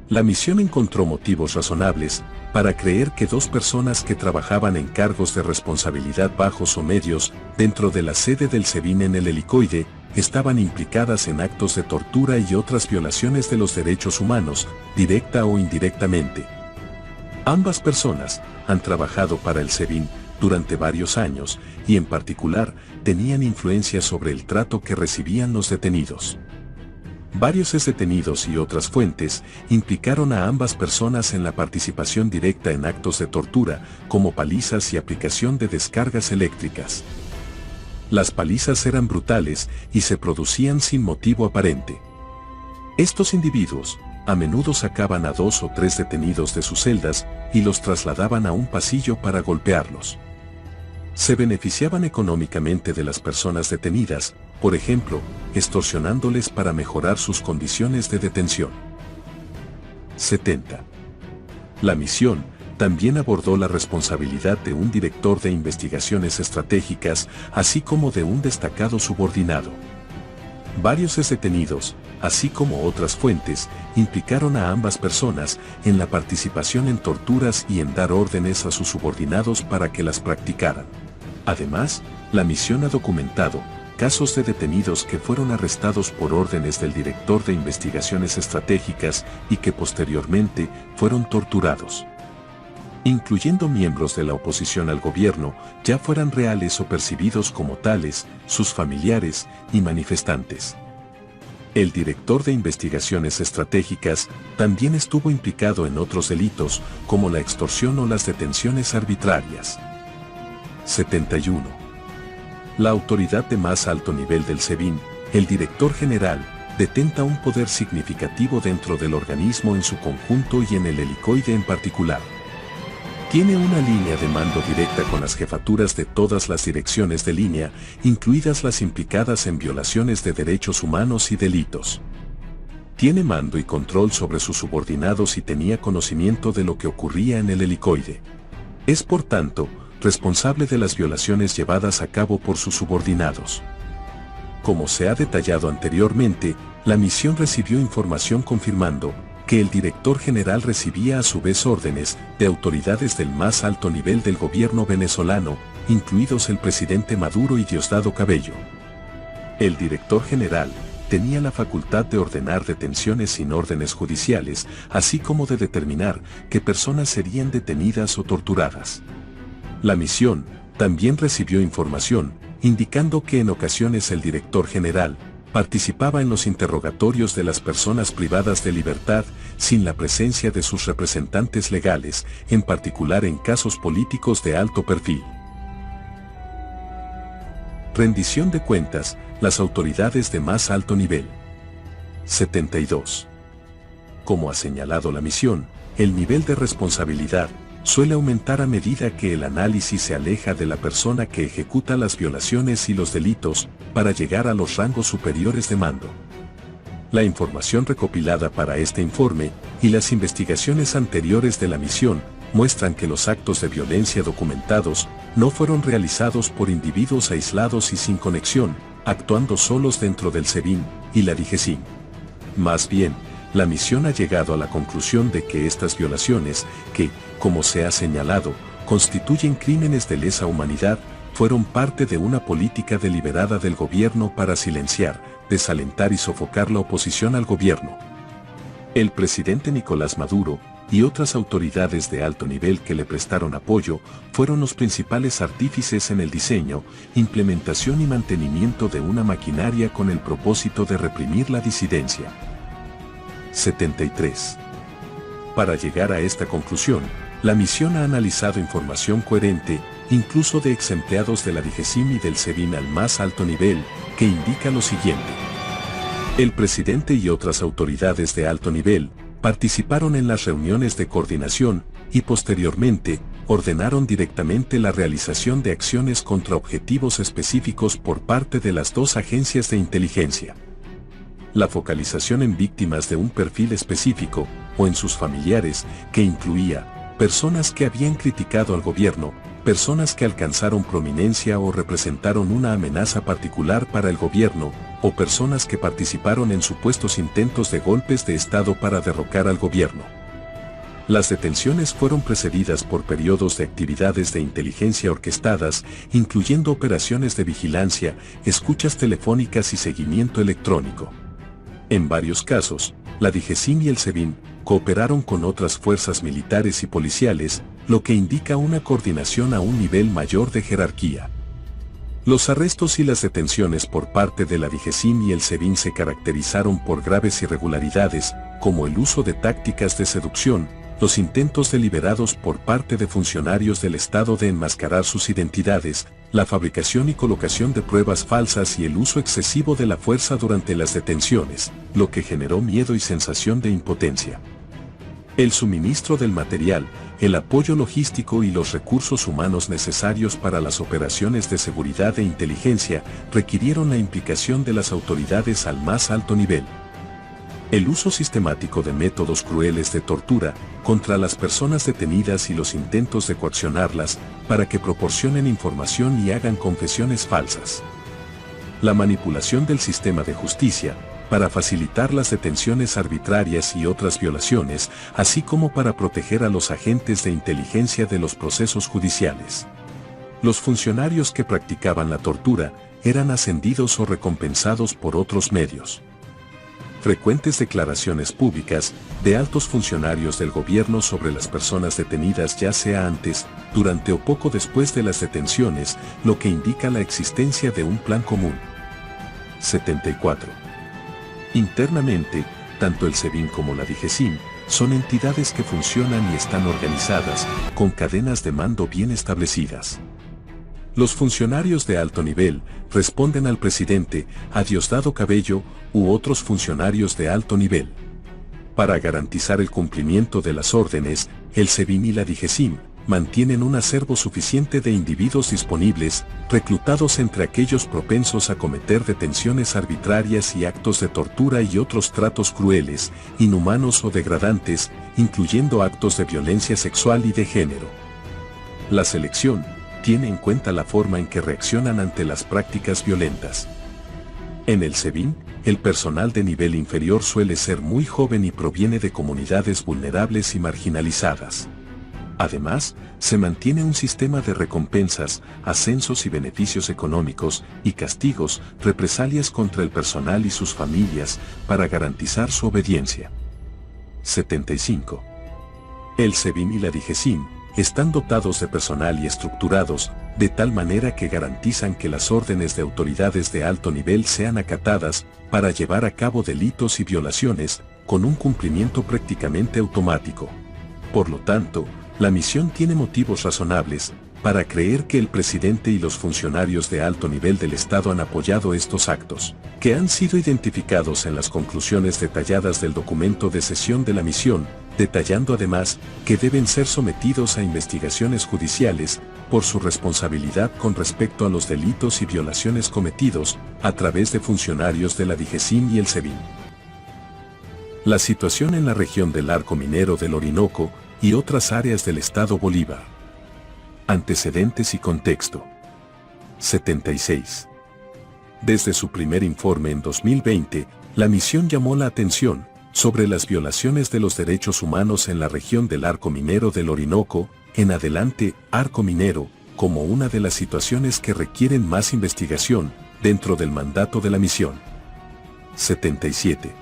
La misión encontró motivos razonables para creer que 2 personas que trabajaban en cargos de responsabilidad bajos o medios dentro de la sede del SEBIN en el Helicoide estaban implicadas en actos de tortura y otras violaciones de los derechos humanos, directa o indirectamente. Ambas personas han trabajado para el SEBIN durante varios años y en particular tenían influencia sobre el trato que recibían los detenidos. Varios exdetenidos y otras fuentes implicaron a ambas personas en la participación directa en actos de tortura, como palizas y aplicación de descargas eléctricas. Las palizas eran brutales y se producían sin motivo aparente. Estos individuos a menudo sacaban a 2 o 3 detenidos de sus celdas y los trasladaban a un pasillo para golpearlos. Se beneficiaban económicamente de las personas detenidas, por ejemplo, extorsionándoles para mejorar sus condiciones de detención. 70. La misión también abordó la responsabilidad de un director de investigaciones estratégicas, así como de un destacado subordinado. Varios detenidos, así como otras fuentes, implicaron a ambas personas en la participación en torturas y en dar órdenes a sus subordinados para que las practicaran. Además, la misión ha documentado casos de detenidos que fueron arrestados por órdenes del director de investigaciones estratégicas y que posteriormente fueron torturados, incluyendo miembros de la oposición al gobierno, ya fueran reales o percibidos como tales, sus familiares y manifestantes. El director de investigaciones estratégicas también estuvo implicado en otros delitos, como la extorsión o las detenciones arbitrarias. 71. La autoridad de más alto nivel del SEBIN, el director general, detenta un poder significativo dentro del organismo en su conjunto y en el helicoide en particular. Tiene una línea de mando directa con las jefaturas de todas las direcciones de línea, incluidas las implicadas en violaciones de derechos humanos y delitos. Tiene mando y control sobre sus subordinados y tenía conocimiento de lo que ocurría en el helicoide. Es por tanto, responsable de las violaciones llevadas a cabo por sus subordinados. Como se ha detallado anteriormente, la misión recibió información confirmando que el director general recibía a su vez órdenes de autoridades del más alto nivel del gobierno venezolano, incluidos el presidente Maduro y Diosdado Cabello. El director general tenía la facultad de ordenar detenciones sin órdenes judiciales, así como de determinar qué personas serían detenidas o torturadas. La misión también recibió información, indicando que en ocasiones el director general participaba en los interrogatorios de las personas privadas de libertad sin la presencia de sus representantes legales, en particular en casos políticos de alto perfil. Rendición de cuentas, las autoridades de más alto nivel. 72. Como ha señalado la misión, el nivel de responsabilidad suele aumentar a medida que el análisis se aleja de la persona que ejecuta las violaciones y los delitos, para llegar a los rangos superiores de mando. La información recopilada para este informe y las investigaciones anteriores de la misión muestran que los actos de violencia documentados no fueron realizados por individuos aislados y sin conexión, actuando solos dentro del SEBIN y la DIJESIM. Más bien, la misión ha llegado a la conclusión de que estas violaciones, que, como se ha señalado, constituyen crímenes de lesa humanidad, fueron parte de una política deliberada del gobierno para silenciar, desalentar y sofocar la oposición al gobierno. El presidente Nicolás Maduro y otras autoridades de alto nivel que le prestaron apoyo fueron los principales artífices en el diseño, implementación y mantenimiento de una maquinaria con el propósito de reprimir la disidencia. 73. Para llegar a esta conclusión, la misión ha analizado información coherente, incluso de ex empleados de la DIJESIM y del SEBIN al más alto nivel, que indica lo siguiente. El presidente y otras autoridades de alto nivel participaron en las reuniones de coordinación y posteriormente ordenaron directamente la realización de acciones contra objetivos específicos por parte de las dos agencias de inteligencia. La focalización en víctimas de un perfil específico, o en sus familiares, que incluía personas que habían criticado al gobierno, personas que alcanzaron prominencia o representaron una amenaza particular para el gobierno, o personas que participaron en supuestos intentos de golpes de Estado para derrocar al gobierno. Las detenciones fueron precedidas por periodos de actividades de inteligencia orquestadas, incluyendo operaciones de vigilancia, escuchas telefónicas y seguimiento electrónico. En varios casos, la DIJESIM y el SEBIN cooperaron con otras fuerzas militares y policiales, lo que indica una coordinación a un nivel mayor de jerarquía. Los arrestos y las detenciones por parte de la DIJESIM y el SEBIN se caracterizaron por graves irregularidades, como el uso de tácticas de seducción, los intentos deliberados por parte de funcionarios del Estado de enmascarar sus identidades, la fabricación y colocación de pruebas falsas y el uso excesivo de la fuerza durante las detenciones, lo que generó miedo y sensación de impotencia. El suministro del material, el apoyo logístico y los recursos humanos necesarios para las operaciones de seguridad e inteligencia requirieron la implicación de las autoridades al más alto nivel. El uso sistemático de métodos crueles de tortura contra las personas detenidas y los intentos de coaccionarlas para que proporcionen información y hagan confesiones falsas. La manipulación del sistema de justicia para facilitar las detenciones arbitrarias y otras violaciones, así como para proteger a los agentes de inteligencia de los procesos judiciales. Los funcionarios que practicaban la tortura eran ascendidos o recompensados por otros medios. Frecuentes declaraciones públicas de altos funcionarios del gobierno sobre las personas detenidas, ya sea antes, durante o poco después de las detenciones, lo que indica la existencia de un plan común. 74. Internamente, tanto el SEBIN como la DIGESIM son entidades que funcionan y están organizadas, con cadenas de mando bien establecidas. Los funcionarios de alto nivel responden al presidente, a Diosdado Cabello, u otros funcionarios de alto nivel. Para garantizar el cumplimiento de las órdenes, el SEBIN y la DIGESIM mantienen un acervo suficiente de individuos disponibles, reclutados entre aquellos propensos a cometer detenciones arbitrarias y actos de tortura y otros tratos crueles, inhumanos o degradantes, incluyendo actos de violencia sexual y de género. La selección tiene en cuenta la forma en que reaccionan ante las prácticas violentas. En el SEBIN, el personal de nivel inferior suele ser muy joven y proviene de comunidades vulnerables y marginalizadas. Además, se mantiene un sistema de recompensas, ascensos y beneficios económicos, y castigos, represalias contra el personal y sus familias, para garantizar su obediencia. 75. El SEBIN y la DIGESIM están dotados de personal y estructurados, de tal manera que garantizan que las órdenes de autoridades de alto nivel sean acatadas, para llevar a cabo delitos y violaciones, con un cumplimiento prácticamente automático. Por lo tanto, la misión tiene motivos razonables para creer que el presidente y los funcionarios de alto nivel del Estado han apoyado estos actos, que han sido identificados en las conclusiones detalladas del documento de sesión de la misión, detallando además que deben ser sometidos a investigaciones judiciales por su responsabilidad con respecto a los delitos y violaciones cometidos a través de funcionarios de la DIGESIM y el SEBIN. La situación en la región del Arco Minero del Orinoco y otras áreas del Estado Bolívar. Antecedentes y contexto. 76. Desde su primer informe en 2020, la misión llamó la atención sobre las violaciones de los derechos humanos en la región del Arco Minero del Orinoco, en adelante Arco Minero, como una de las situaciones que requieren más investigación dentro del mandato de la misión. 77.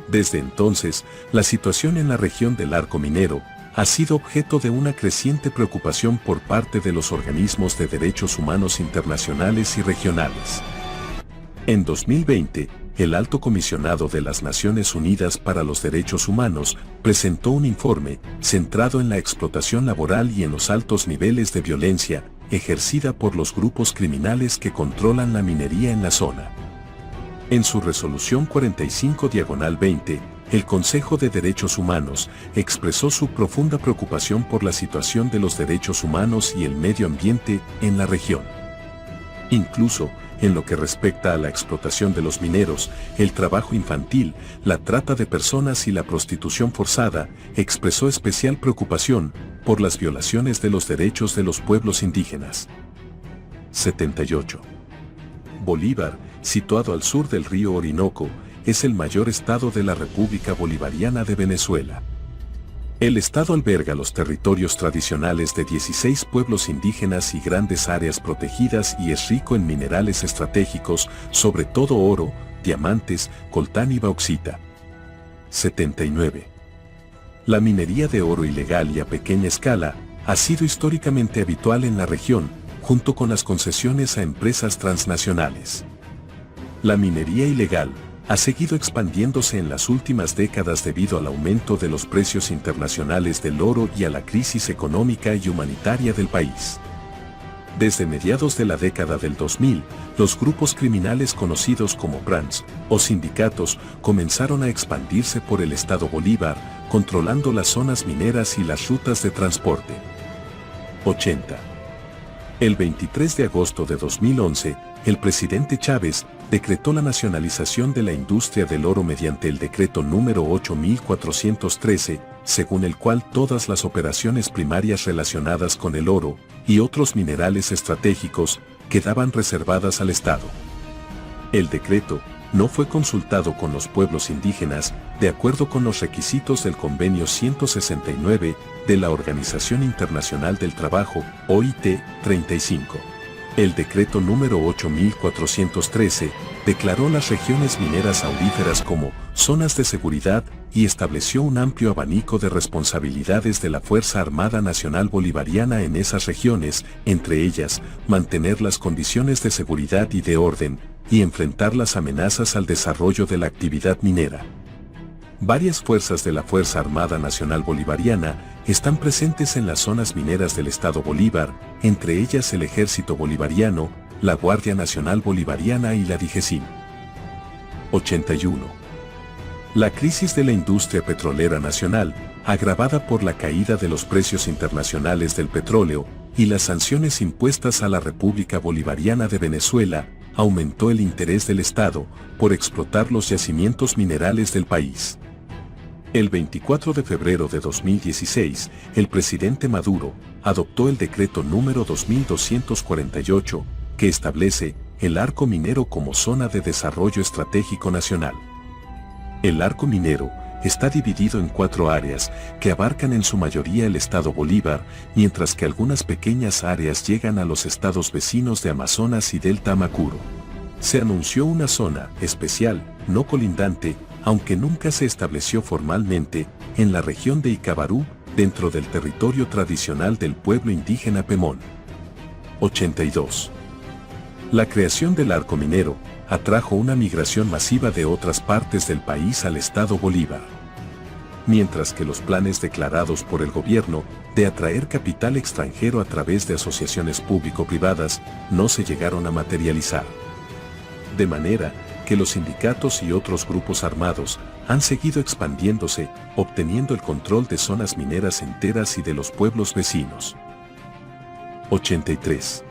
Desde entonces, la situación en la región del Arco Minero ha sido objeto de una creciente preocupación por parte de los organismos de derechos humanos internacionales y regionales. En 2020, el Alto Comisionado de las Naciones Unidas para los Derechos Humanos presentó un informe centrado en la explotación laboral y en los altos niveles de violencia ejercida por los grupos criminales que controlan la minería en la zona. En su resolución 45/20, el Consejo de Derechos Humanos expresó su profunda preocupación por la situación de los derechos humanos y el medio ambiente en la región. Incluso, en lo que respecta a la explotación de los mineros, el trabajo infantil, la trata de personas y la prostitución forzada, expresó especial preocupación por las violaciones de los derechos de los pueblos indígenas. 78. Bolívar, situado al sur del río Orinoco, es el mayor estado de la República Bolivariana de Venezuela. El estado alberga los territorios tradicionales de 16 pueblos indígenas y grandes áreas protegidas y es rico en minerales estratégicos, sobre todo oro, diamantes, coltán y bauxita. 79. La minería de oro ilegal y a pequeña escala ha sido históricamente habitual en la región, junto con las concesiones a empresas transnacionales. La minería ilegal ha seguido expandiéndose en las últimas décadas debido al aumento de los precios internacionales del oro y a la crisis económica y humanitaria del país. Desde mediados de la década del 2000, los grupos criminales conocidos como brands o sindicatos comenzaron a expandirse por el estado Bolívar, controlando las zonas mineras y las rutas de transporte. 80. El 23 de agosto de 2011, el presidente Chávez decretó la nacionalización de la industria del oro mediante el decreto número 8413, según el cual todas las operaciones primarias relacionadas con el oro y otros minerales estratégicos quedaban reservadas al Estado. El decreto no fue consultado con los pueblos indígenas, de acuerdo con los requisitos del Convenio 169 de la Organización Internacional del Trabajo, OIT 35. El decreto número 8413 declaró las regiones mineras auríferas como zonas de seguridad y estableció un amplio abanico de responsabilidades de la Fuerza Armada Nacional Bolivariana en esas regiones, entre ellas, mantener las condiciones de seguridad y de orden, y enfrentar las amenazas al desarrollo de la actividad minera. Varias fuerzas de la Fuerza Armada Nacional Bolivariana están presentes en las zonas mineras del Estado Bolívar, entre ellas el Ejército Bolivariano, la Guardia Nacional Bolivariana y la DIGESIM. 81. La crisis de la industria petrolera nacional, agravada por la caída de los precios internacionales del petróleo y las sanciones impuestas a la República Bolivariana de Venezuela, aumentó el interés del Estado por explotar los yacimientos minerales del país. El 24 de febrero de 2016, el presidente Maduro adoptó el decreto número 2248, que establece el arco minero como zona de desarrollo estratégico nacional. El arco minero está dividido en 4 áreas que abarcan en su mayoría el estado Bolívar, mientras que algunas pequeñas áreas llegan a los estados vecinos de Amazonas y Delta Amacuro. Se anunció una zona especial, no colindante, aunque nunca se estableció formalmente, en la región de Icabarú, dentro del territorio tradicional del pueblo indígena Pemón. 82. La creación del arco minero atrajo una migración masiva de otras partes del país al estado Bolívar. Mientras que los planes declarados por el gobierno de atraer capital extranjero a través de asociaciones público-privadas no se llegaron a materializar. De manera que los sindicatos y otros grupos armados han seguido expandiéndose, obteniendo el control de zonas mineras enteras y de los pueblos vecinos. 83.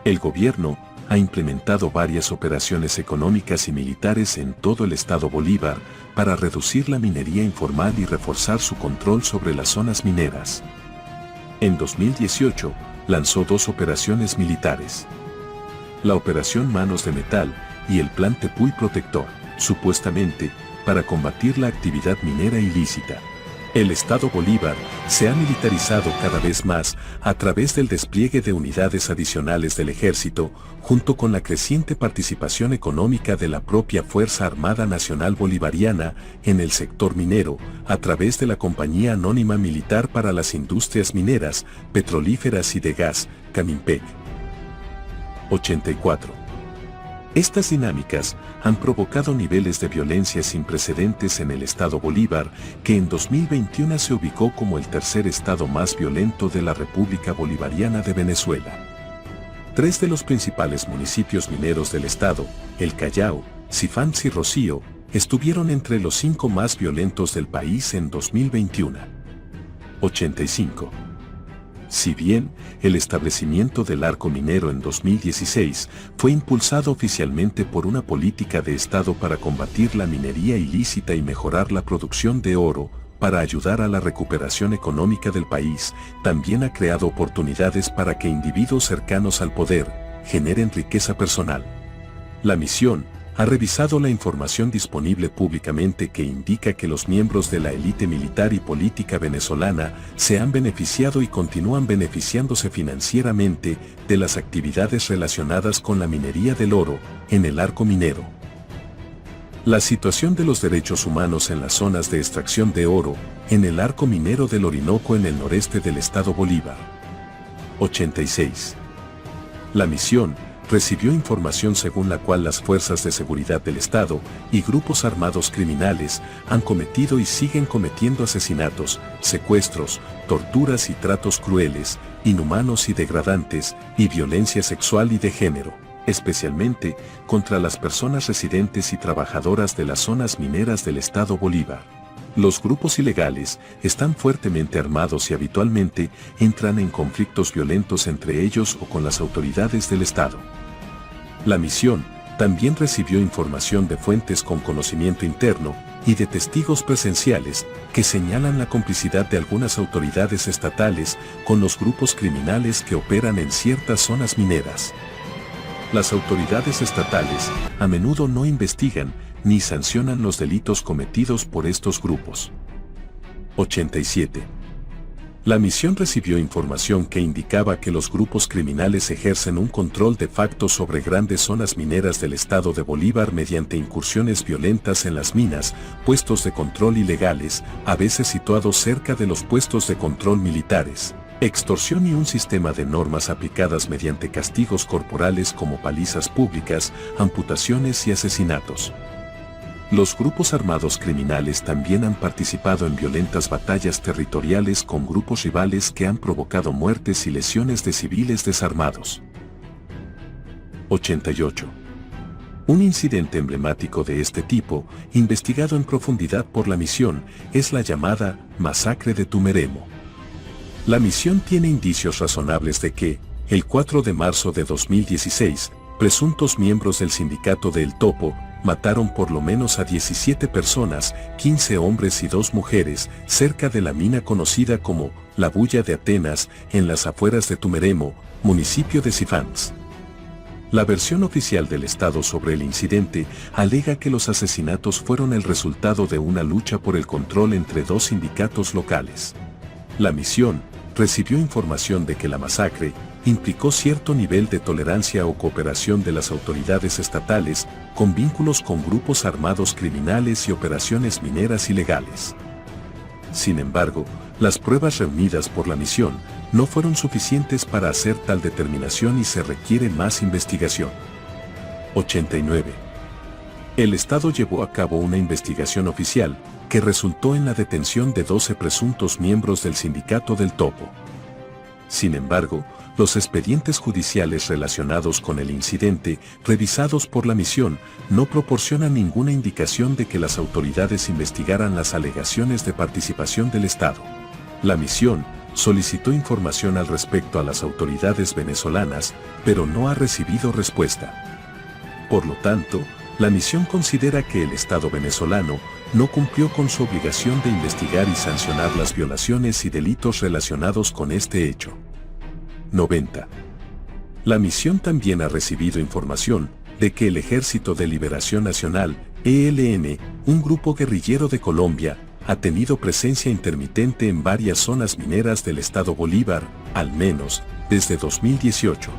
El gobierno ha implementado varias operaciones económicas y militares en todo el estado Bolívar para reducir la minería informal y reforzar su control sobre las zonas mineras. En 2018, lanzó 2 operaciones militares. La Operación Manos de Metal y el Plan Tepuy Protector, supuestamente, para combatir la actividad minera ilícita. El estado Bolívar se ha militarizado cada vez más a través del despliegue de unidades adicionales del ejército, junto con la creciente participación económica de la propia Fuerza Armada Nacional Bolivariana en el sector minero, a través de la Compañía Anónima Militar para las Industrias Mineras, Petrolíferas y de Gas, Camimpec. 84. Estas dinámicas han provocado niveles de violencia sin precedentes en el estado Bolívar, que en 2021 se ubicó como el tercer estado más violento de la República Bolivariana de Venezuela. 3 de los principales municipios mineros del estado, El Callao, Sifans y Rocío, estuvieron entre los 5 más violentos del país en 2021. 85. Si bien el establecimiento del arco minero en 2016 fue impulsado oficialmente por una política de Estado para combatir la minería ilícita y mejorar la producción de oro, para ayudar a la recuperación económica del país, también ha creado oportunidades para que individuos cercanos al poder generen riqueza personal. La misión ha revisado la información disponible públicamente que indica que los miembros de la élite militar y política venezolana se han beneficiado y continúan beneficiándose financieramente de las actividades relacionadas con la minería del oro en el arco minero. La situación de los derechos humanos en las zonas de extracción de oro en el arco minero del Orinoco en el noreste del estado Bolívar. 86. La misión recibió información según la cual las fuerzas de seguridad del Estado y grupos armados criminales han cometido y siguen cometiendo asesinatos, secuestros, torturas y tratos crueles, inhumanos y degradantes, y violencia sexual y de género, especialmente contra las personas residentes y trabajadoras de las zonas mineras del Estado Bolívar. Los grupos ilegales están fuertemente armados y habitualmente entran en conflictos violentos entre ellos o con las autoridades del Estado. La misión también recibió información de fuentes con conocimiento interno y de testigos presenciales que señalan la complicidad de algunas autoridades estatales con los grupos criminales que operan en ciertas zonas mineras. Las autoridades estatales a menudo no investigan ni sancionan los delitos cometidos por estos grupos. 87. La misión recibió información que indicaba que los grupos criminales ejercen un control de facto sobre grandes zonas mineras del estado de Bolívar mediante incursiones violentas en las minas, puestos de control ilegales, a veces situados cerca de los puestos de control militares, extorsión y un sistema de normas aplicadas mediante castigos corporales como palizas públicas, amputaciones y asesinatos. Los grupos armados criminales también han participado en violentas batallas territoriales con grupos rivales que han provocado muertes y lesiones de civiles desarmados. 88. Un incidente emblemático de este tipo, investigado en profundidad por la misión, es la llamada Masacre de Tumeremo. La misión tiene indicios razonables de que, el 4 de marzo de 2016, presuntos miembros del sindicato de El Topo mataron por lo menos a 17 personas, 15 hombres y 2 mujeres, cerca de la mina conocida como La Bulla de Atenas, en las afueras de Tumeremo, municipio de Sifans. La versión oficial del Estado sobre el incidente alega que los asesinatos fueron el resultado de una lucha por el control entre 2 sindicatos locales. La misión recibió información de que la masacre implicó cierto nivel de tolerancia o cooperación de las autoridades estatales, con vínculos con grupos armados criminales y operaciones mineras ilegales. Sin embargo, las pruebas reunidas por la misión no fueron suficientes para hacer tal determinación y se requiere más investigación. 89. El Estado llevó a cabo una investigación oficial que resultó en la detención de 12 presuntos miembros del sindicato del Topo. Sin embargo, los expedientes judiciales relacionados con el incidente, revisados por la misión, no proporcionan ninguna indicación de que las autoridades investigaran las alegaciones de participación del Estado. La misión solicitó información al respecto a las autoridades venezolanas, pero no ha recibido respuesta. Por lo tanto, la misión considera que el Estado venezolano no cumplió con su obligación de investigar y sancionar las violaciones y delitos relacionados con este hecho. 90. La misión también ha recibido información de que el Ejército de Liberación Nacional, ELN, un grupo guerrillero de Colombia, ha tenido presencia intermitente en varias zonas mineras del estado Bolívar, al menos desde 2018.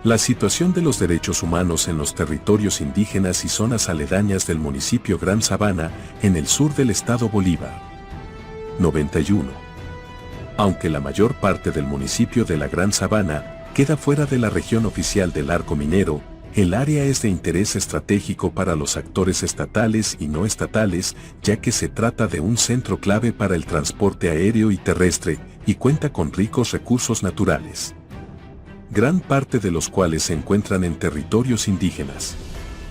La situación de los derechos humanos en los territorios indígenas y zonas aledañas del municipio Gran Sabana, en el sur del estado Bolívar. 91. Aunque la mayor parte del municipio de la Gran Sabana queda fuera de la región oficial del arco minero, el área es de interés estratégico para los actores estatales y no estatales, ya que se trata de un centro clave para el transporte aéreo y terrestre, y cuenta con ricos recursos naturales, gran parte de los cuales se encuentran en territorios indígenas.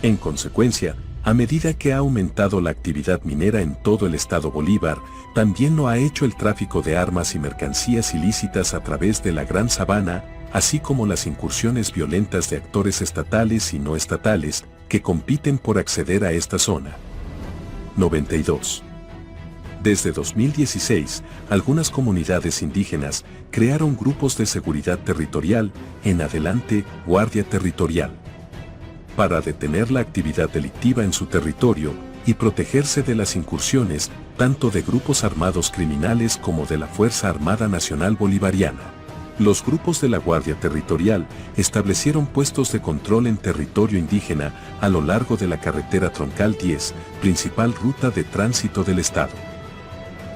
En consecuencia, a medida que ha aumentado la actividad minera en todo el estado Bolívar, también lo ha hecho el tráfico de armas y mercancías ilícitas a través de la Gran Sabana, así como las incursiones violentas de actores estatales y no estatales, que compiten por acceder a esta zona. 92. Desde 2016, algunas comunidades indígenas crearon grupos de seguridad territorial, en adelante, Guardia Territorial, para detener la actividad delictiva en su territorio y protegerse de las incursiones, tanto de grupos armados criminales como de la Fuerza Armada Nacional Bolivariana. Los grupos de la Guardia Territorial establecieron puestos de control en territorio indígena a lo largo de la carretera troncal 10, principal ruta de tránsito del estado.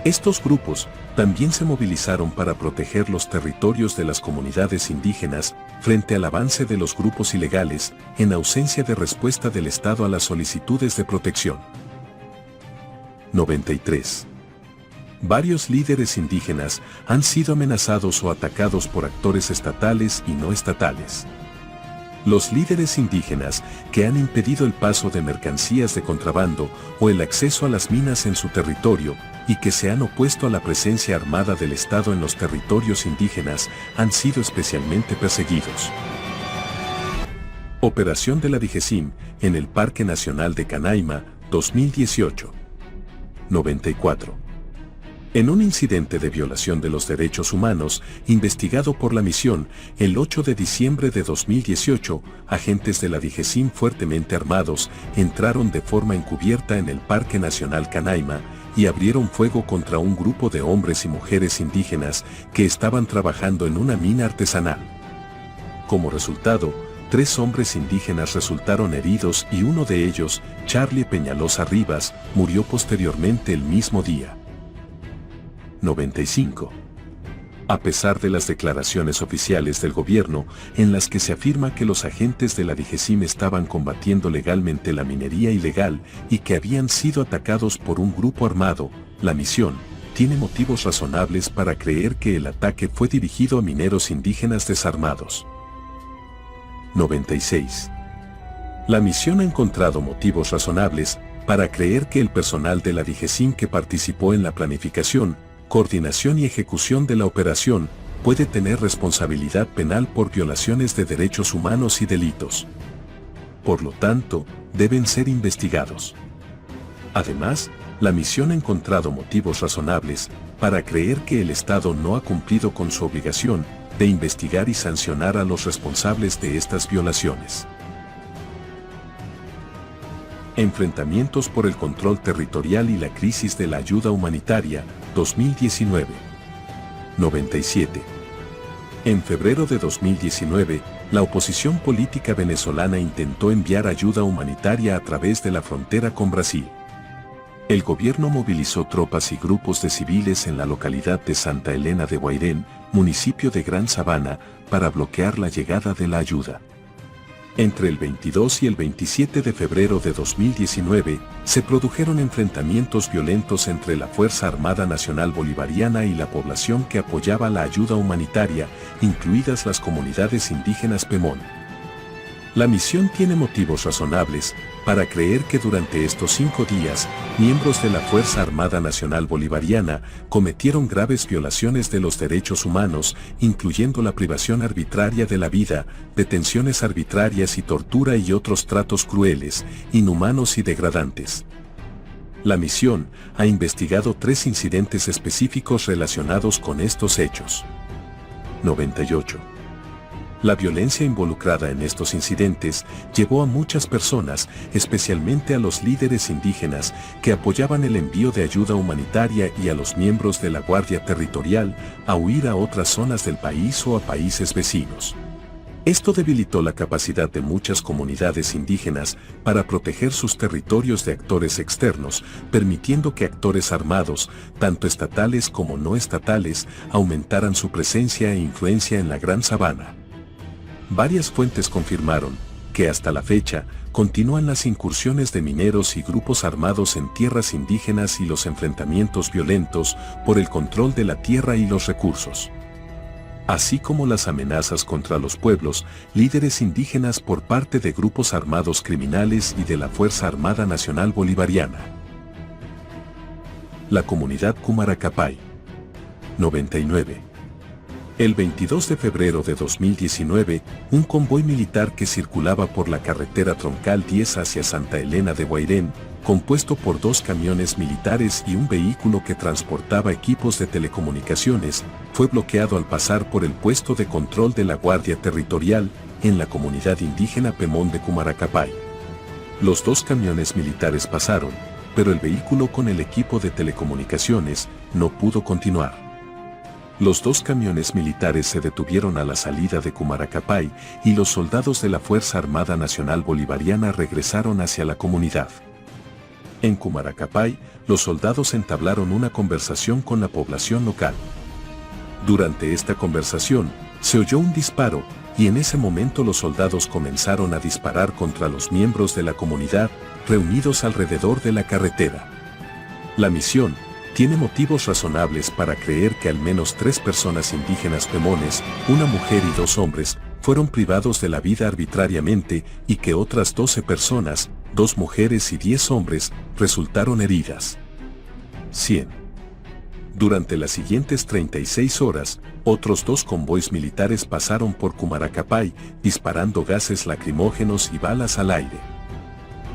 Estos grupos también se movilizaron para proteger los territorios de las comunidades indígenas frente al avance de los grupos ilegales, en ausencia de respuesta del Estado a las solicitudes de protección. 93. Varios líderes indígenas han sido amenazados o atacados por actores estatales y no estatales. Los líderes indígenas que han impedido el paso de mercancías de contrabando o el acceso a las minas en su territorio y que se han opuesto a la presencia armada del Estado en los territorios indígenas han sido especialmente perseguidos. Operación de la DIGESIM en el Parque Nacional de Canaima, 2018. 94. En un incidente de violación de los derechos humanos, investigado por la misión, el 8 de diciembre de 2018, agentes de la DIJESIM fuertemente armados entraron de forma encubierta en el Parque Nacional Canaima y abrieron fuego contra un grupo de hombres y mujeres indígenas que estaban trabajando en una mina artesanal. Como resultado, 3 hombres indígenas resultaron heridos y uno de ellos, Charlie Peñalosa Rivas, murió posteriormente el mismo día. 95. A pesar de las declaraciones oficiales del gobierno, en las que se afirma que los agentes de la DIJESIM estaban combatiendo legalmente la minería ilegal y que habían sido atacados por un grupo armado, la misión tiene motivos razonables para creer que el ataque fue dirigido a mineros indígenas desarmados. 96. La misión ha encontrado motivos razonables para creer que el personal de la DIJESIM que participó en la planificación, coordinación y ejecución de la operación puede tener responsabilidad penal por violaciones de derechos humanos y delitos. Por lo tanto, deben ser investigados. Además, la misión ha encontrado motivos razonables para creer que el Estado no ha cumplido con su obligación de investigar y sancionar a los responsables de estas violaciones. Enfrentamientos por el control territorial y la crisis de la ayuda humanitaria, 2019. 97. En febrero de 2019, la oposición política venezolana intentó enviar ayuda humanitaria a través de la frontera con Brasil. El gobierno movilizó tropas y grupos de civiles en la localidad de Santa Elena de Guairén, municipio de Gran Sabana, para bloquear la llegada de la ayuda. Entre el 22 y el 27 de febrero de 2019, se produjeron enfrentamientos violentos entre la Fuerza Armada Nacional Bolivariana y la población que apoyaba la ayuda humanitaria, incluidas las comunidades indígenas Pemón. La misión tiene motivos razonables para creer que durante estos 5 días, miembros de la Fuerza Armada Nacional Bolivariana cometieron graves violaciones de los derechos humanos, incluyendo la privación arbitraria de la vida, detenciones arbitrarias y tortura y otros tratos crueles, inhumanos y degradantes. La misión ha investigado 3 incidentes específicos relacionados con estos hechos. 98. La violencia involucrada en estos incidentes llevó a muchas personas, especialmente a los líderes indígenas, que apoyaban el envío de ayuda humanitaria y a los miembros de la Guardia Territorial, a huir a otras zonas del país o a países vecinos. Esto debilitó la capacidad de muchas comunidades indígenas para proteger sus territorios de actores externos, permitiendo que actores armados, tanto estatales como no estatales, aumentaran su presencia e influencia en la Gran Sabana. Varias fuentes confirmaron que hasta la fecha continúan las incursiones de mineros y grupos armados en tierras indígenas y los enfrentamientos violentos por el control de la tierra y los recursos, así como las amenazas contra los pueblos, líderes indígenas por parte de grupos armados criminales y de la Fuerza Armada Nacional Bolivariana. La comunidad Cumaracapay. 99. El 22 de febrero de 2019, un convoy militar que circulaba por la carretera troncal 10 hacia Santa Elena de Guairén, compuesto por 2 camiones militares y un vehículo que transportaba equipos de telecomunicaciones, fue bloqueado al pasar por el puesto de control de la Guardia Territorial en la comunidad indígena Pemón de Cumaracapay. Los 2 camiones militares pasaron, pero el vehículo con el equipo de telecomunicaciones no pudo continuar. Los 2 camiones militares se detuvieron a la salida de Cumaracapay y los soldados de la Fuerza Armada Nacional Bolivariana regresaron hacia la comunidad. En Cumaracapay, los soldados entablaron una conversación con la población local. Durante esta conversación, se oyó un disparo, y en ese momento los soldados comenzaron a disparar contra los miembros de la comunidad, reunidos alrededor de la carretera. La misión tiene motivos razonables para creer que al menos 3 personas indígenas pemones, una mujer y 2 hombres, fueron privados de la vida arbitrariamente y que otras 12 personas, 2 mujeres y 10 hombres, resultaron heridas. 100. Durante las siguientes 36 horas, otros 2 convoys militares pasaron por Cumaracapay, disparando gases lacrimógenos y balas al aire.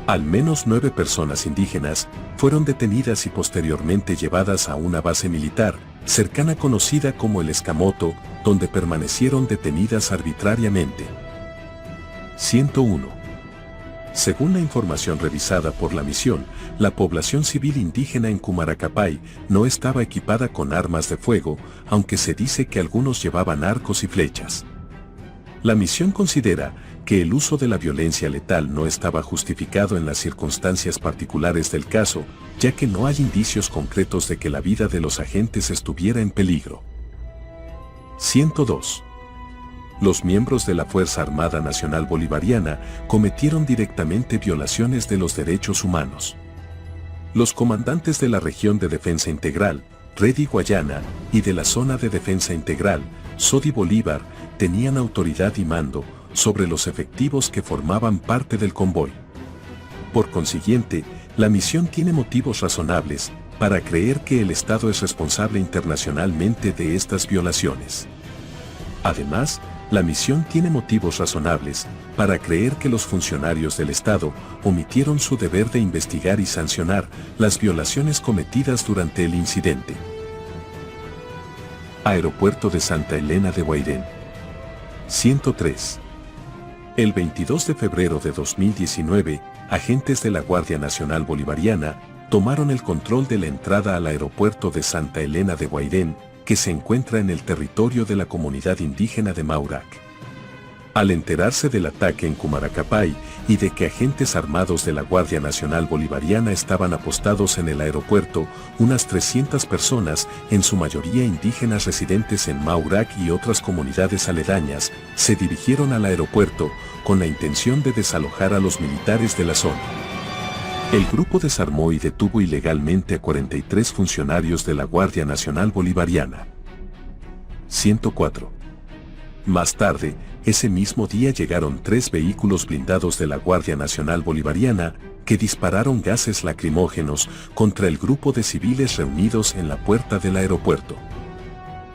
Al menos 9 personas indígenas, fueron detenidas y posteriormente llevadas a una base militar cercana conocida como el Escamoto, donde permanecieron detenidas arbitrariamente. 101. Según la información revisada por la misión, la población civil indígena en Cumaracapay no estaba equipada con armas de fuego, aunque se dice que algunos llevaban arcos y flechas. La misión considera que el uso de la violencia letal no estaba justificado en las circunstancias particulares del caso, ya que no hay indicios concretos de que la vida de los agentes estuviera en peligro. 102. Los miembros de la Fuerza Armada Nacional Bolivariana cometieron directamente violaciones de los derechos humanos. Los comandantes de la Región de Defensa Integral, Redi Guayana, y de la Zona de Defensa Integral, Sodi Bolívar, tenían autoridad y mando sobre los efectivos que formaban parte del convoy. Por consiguiente, la misión tiene motivos razonables para creer que el Estado es responsable internacionalmente de estas violaciones. Además, la misión tiene motivos razonables para creer que los funcionarios del Estado omitieron su deber de investigar y sancionar las violaciones cometidas durante el incidente. Aeropuerto de Santa Elena de Guairén. 103. El 22 de febrero de 2019, agentes de la Guardia Nacional Bolivariana tomaron el control de la entrada al aeropuerto de Santa Elena de Guairén, que se encuentra en el territorio de la comunidad indígena de Maurac. Al enterarse del ataque en Cumaracapay y de que agentes armados de la Guardia Nacional Bolivariana estaban apostados en el aeropuerto, unas 300 personas, en su mayoría indígenas residentes en Maurac y otras comunidades aledañas, se dirigieron al aeropuerto con la intención de desalojar a los militares de la zona. El grupo desarmó y detuvo ilegalmente a 43 funcionarios de la Guardia Nacional Bolivariana. 104. Más tarde, ese mismo día llegaron 3 vehículos blindados de la Guardia Nacional Bolivariana que dispararon gases lacrimógenos contra el grupo de civiles reunidos en la puerta del aeropuerto.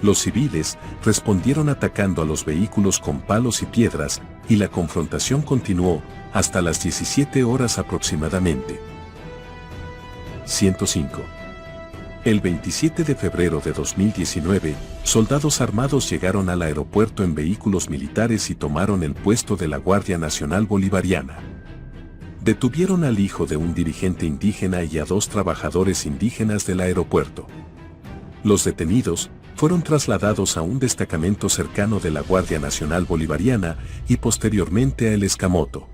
Los civiles respondieron atacando a los vehículos con palos y piedras, y la confrontación continuó hasta las 17 horas aproximadamente. 105. El 27 de febrero de 2019, soldados armados llegaron al aeropuerto en vehículos militares y tomaron el puesto de la Guardia Nacional Bolivariana. Detuvieron al hijo de un dirigente indígena y a 2 trabajadores indígenas del aeropuerto. Los detenidos fueron trasladados a un destacamento cercano de la Guardia Nacional Bolivariana y posteriormente a El Escamoto.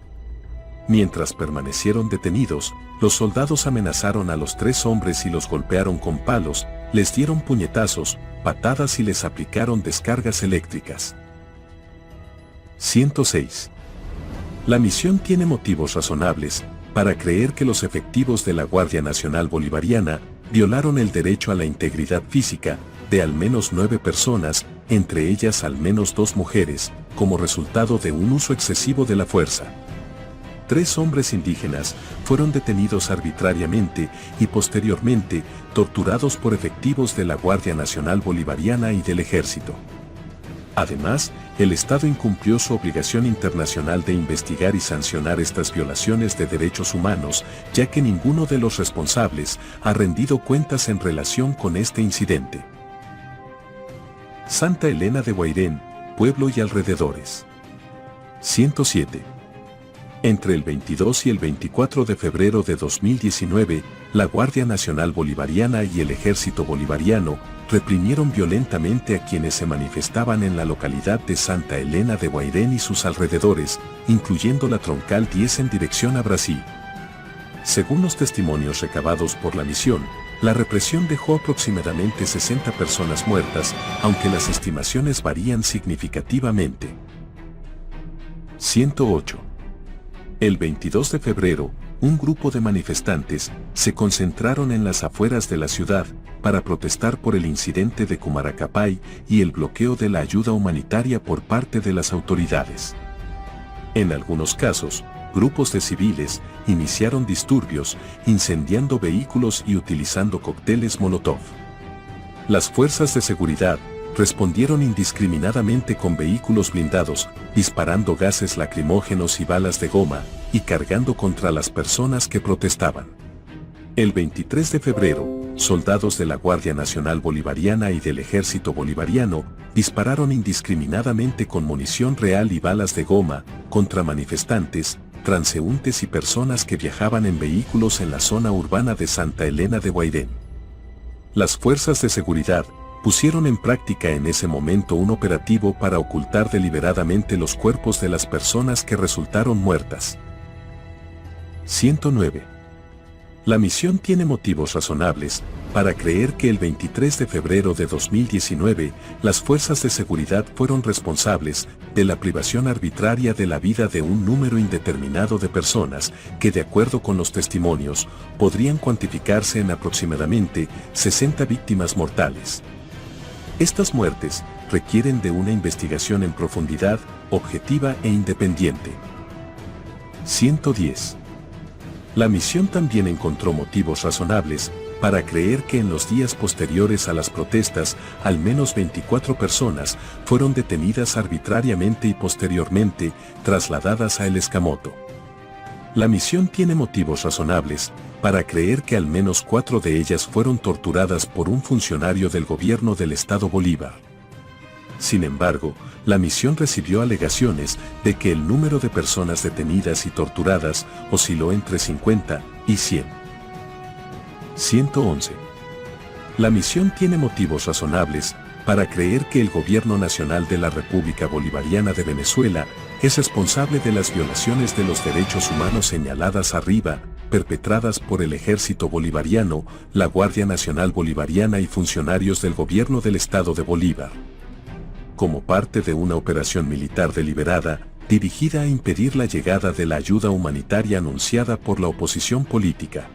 Mientras permanecieron detenidos, los soldados amenazaron a los 3 hombres y los golpearon con palos, les dieron puñetazos, patadas y les aplicaron descargas eléctricas. 106. La misión tiene motivos razonables para creer que los efectivos de la Guardia Nacional Bolivariana violaron el derecho a la integridad física de al menos 9 personas, entre ellas al menos 2 mujeres, como resultado de un uso excesivo de la fuerza. 3 hombres indígenas fueron detenidos arbitrariamente y posteriormente torturados por efectivos de la Guardia Nacional Bolivariana y del Ejército. Además, el Estado incumplió su obligación internacional de investigar y sancionar estas violaciones de derechos humanos, ya que ninguno de los responsables ha rendido cuentas en relación con este incidente. Santa Elena de Guairén, pueblo y alrededores. 107. Entre el 22 y el 24 de febrero de 2019, la Guardia Nacional Bolivariana y el Ejército Bolivariano reprimieron violentamente a quienes se manifestaban en la localidad de Santa Elena de Guairén y sus alrededores, incluyendo la Troncal 10 en dirección a Brasil. Según los testimonios recabados por la misión, la represión dejó aproximadamente 60 personas muertas, aunque las estimaciones varían significativamente. 108. El 22 de febrero, un grupo de manifestantes se concentraron en las afueras de la ciudad para protestar por el incidente de Cumaracapay y el bloqueo de la ayuda humanitaria por parte de las autoridades. En algunos casos, grupos de civiles iniciaron disturbios, incendiando vehículos y utilizando cócteles Molotov. Las fuerzas de seguridad respondieron indiscriminadamente con vehículos blindados, disparando gases lacrimógenos y balas de goma, y cargando contra las personas que protestaban. El 23 de febrero, soldados de la Guardia Nacional Bolivariana y del Ejército Bolivariano dispararon indiscriminadamente con munición real y balas de goma contra manifestantes, transeúntes y personas que viajaban en vehículos en la zona urbana de Santa Elena de Guairén. Las fuerzas de seguridad pusieron en práctica en ese momento un operativo para ocultar deliberadamente los cuerpos de las personas que resultaron muertas. 109. La misión tiene motivos razonables para creer que el 23 de febrero de 2019 las fuerzas de seguridad fueron responsables de la privación arbitraria de la vida de un número indeterminado de personas que, de acuerdo con los testimonios, podrían cuantificarse en aproximadamente 60 víctimas mortales. Estas muertes requieren de una investigación en profundidad, objetiva e independiente. 110. La misión también encontró motivos razonables para creer que en los días posteriores a las protestas, al menos 24 personas fueron detenidas arbitrariamente y posteriormente trasladadas a El Escamoto. La misión tiene motivos razonables para creer que al menos 4 de ellas fueron torturadas por un funcionario del gobierno del Estado Bolívar. Sin embargo, la misión recibió alegaciones de que el número de personas detenidas y torturadas osciló entre 50 y 100. 111. La misión tiene motivos razonables para creer que el Gobierno Nacional de la República Bolivariana de Venezuela es responsable de las violaciones de los derechos humanos señaladas arriba, perpetradas por el Ejército Bolivariano, la Guardia Nacional Bolivariana y funcionarios del Gobierno del Estado de Bolívar, como parte de una operación militar deliberada, dirigida a impedir la llegada de la ayuda humanitaria anunciada por la oposición política.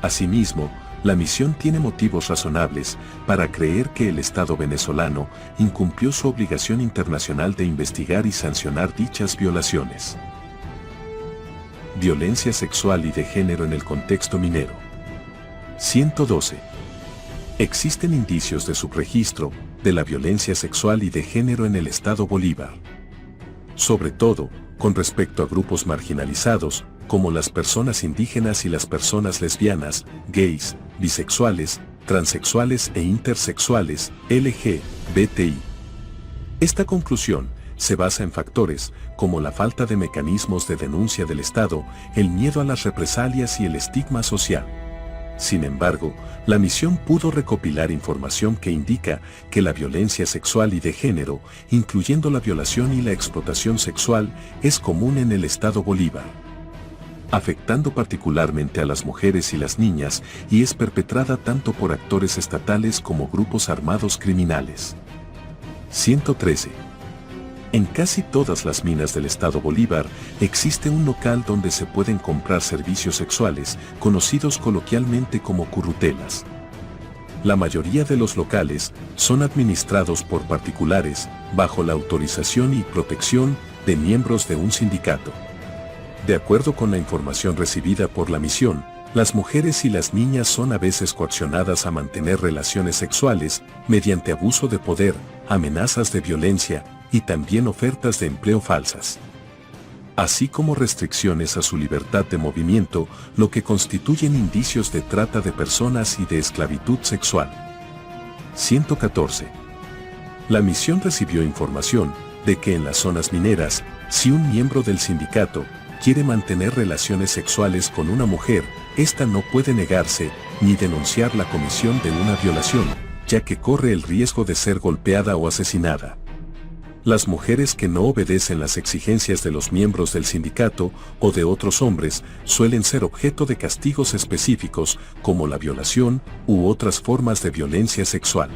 Asimismo, la misión tiene motivos razonables para creer que el Estado venezolano incumplió su obligación internacional de investigar y sancionar dichas violaciones. Violencia sexual y de género en el contexto minero. 112. Existen indicios de subregistro de la violencia sexual y de género en el Estado Bolívar. Sobre todo, con respecto a grupos marginalizados, como las personas indígenas y las personas lesbianas, gays, bisexuales, transexuales e intersexuales, LGBTI. Esta conclusión se basa en factores como la falta de mecanismos de denuncia del Estado, el miedo a las represalias y el estigma social. Sin embargo, la misión pudo recopilar información que indica que la violencia sexual y de género, incluyendo la violación y la explotación sexual, es común en el Estado Bolívar, afectando particularmente a las mujeres y las niñas, y es perpetrada tanto por actores estatales como grupos armados criminales. 113. En casi todas las minas del Estado Bolívar existe un local donde se pueden comprar servicios sexuales, conocidos coloquialmente como currutelas. La mayoría de los locales son administrados por particulares, bajo la autorización y protección de miembros de un sindicato. De acuerdo con la información recibida por la misión, las mujeres y las niñas son a veces coaccionadas a mantener relaciones sexuales mediante abuso de poder, amenazas de violencia y también ofertas de empleo falsas, así como restricciones a su libertad de movimiento, lo que constituyen indicios de trata de personas y de esclavitud sexual. 114. La misión recibió información de que en las zonas mineras, si un miembro del sindicato quiere mantener relaciones sexuales con una mujer, ésta no puede negarse ni denunciar la comisión de una violación, ya que corre el riesgo de ser golpeada o asesinada. Las mujeres que no obedecen las exigencias de los miembros del sindicato o de otros hombres suelen ser objeto de castigos específicos como la violación u otras formas de violencia sexual.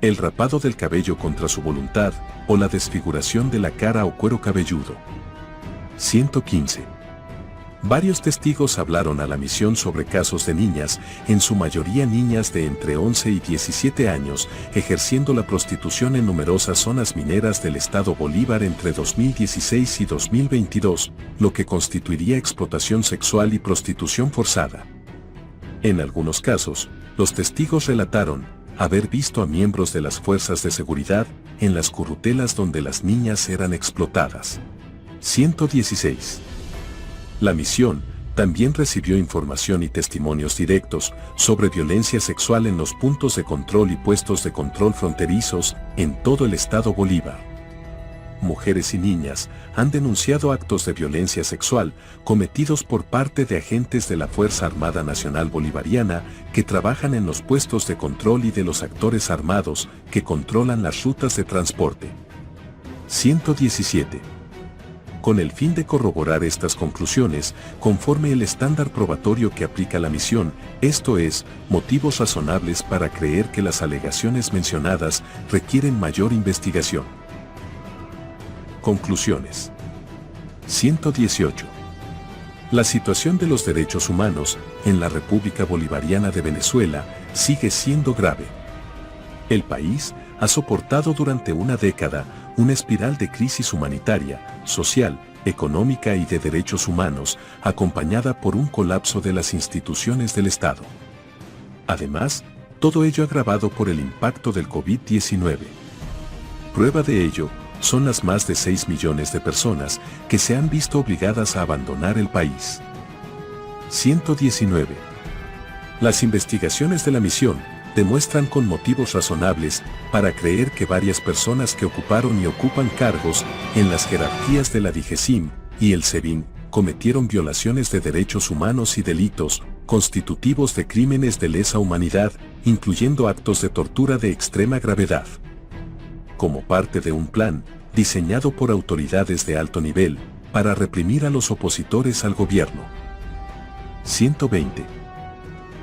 El rapado del cabello contra su voluntad o la desfiguración de la cara o cuero cabelludo. 115. Varios testigos hablaron a la misión sobre casos de niñas, en su mayoría niñas de entre 11 y 17 años, ejerciendo la prostitución en numerosas zonas mineras del Estado Bolívar entre 2016 y 2022, lo que constituiría explotación sexual y prostitución forzada. En algunos casos, los testigos relataron haber visto a miembros de las fuerzas de seguridad en las currutelas donde las niñas eran explotadas. 116. La misión También recibió información y testimonios directos sobre violencia sexual en los puntos de control y puestos de control fronterizos en todo el estado Bolívar. Mujeres y niñas han denunciado actos de violencia sexual cometidos por parte de agentes de la Fuerza Armada Nacional Bolivariana que trabajan en los puestos de control y de los actores armados que controlan las rutas de transporte. 117. Con el fin de corroborar estas conclusiones, conforme el estándar probatorio que aplica la misión, esto es, motivos razonables para creer que las alegaciones mencionadas requieren mayor investigación. Conclusiones. 118. La situación de los derechos humanos en la República Bolivariana de Venezuela sigue siendo grave. El país ha soportado durante una década una espiral de crisis humanitaria, social, económica y de derechos humanos, acompañada por un colapso de las instituciones del Estado. Además, todo ello agravado por el impacto del COVID-19. Prueba de ello son las más de 6 millones de personas que se han visto obligadas a abandonar el país. 119. Las investigaciones de la misión demuestran con motivos razonables para creer que varias personas que ocuparon y ocupan cargos en las jerarquías de la DIGESIM y el SEBIN cometieron violaciones de derechos humanos y delitos constitutivos de crímenes de lesa humanidad, incluyendo actos de tortura de extrema gravedad. Como parte de un plan diseñado por autoridades de alto nivel para reprimir a los opositores al gobierno. 120.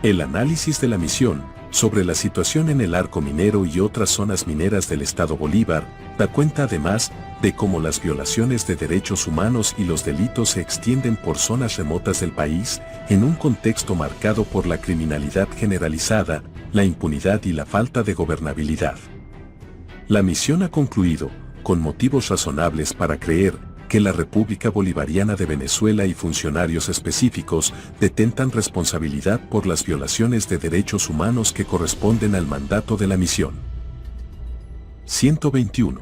El análisis de la misión sobre la situación en el arco minero y otras zonas mineras del estado Bolívar da cuenta además de cómo las violaciones de derechos humanos y los delitos se extienden por zonas remotas del país en un contexto marcado por la criminalidad generalizada, la impunidad y la falta de gobernabilidad. La misión ha concluido, con motivos razonables para creer, que la República Bolivariana de Venezuela y funcionarios específicos detentan responsabilidad por las violaciones de derechos humanos que corresponden al mandato de la misión. 121.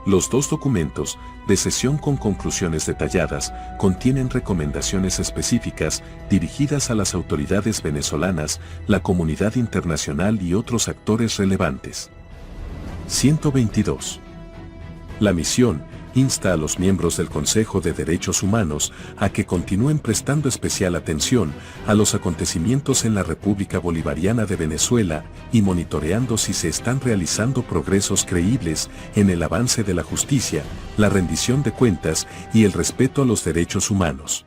Los dos documentos, de sesión con conclusiones detalladas, contienen recomendaciones específicas dirigidas a las autoridades venezolanas, la comunidad internacional y otros actores relevantes. 122. La misión insta a los miembros del Consejo de Derechos Humanos a que continúen prestando especial atención a los acontecimientos en la República Bolivariana de Venezuela y monitoreando si se están realizando progresos creíbles en el avance de la justicia, la rendición de cuentas y el respeto a los derechos humanos.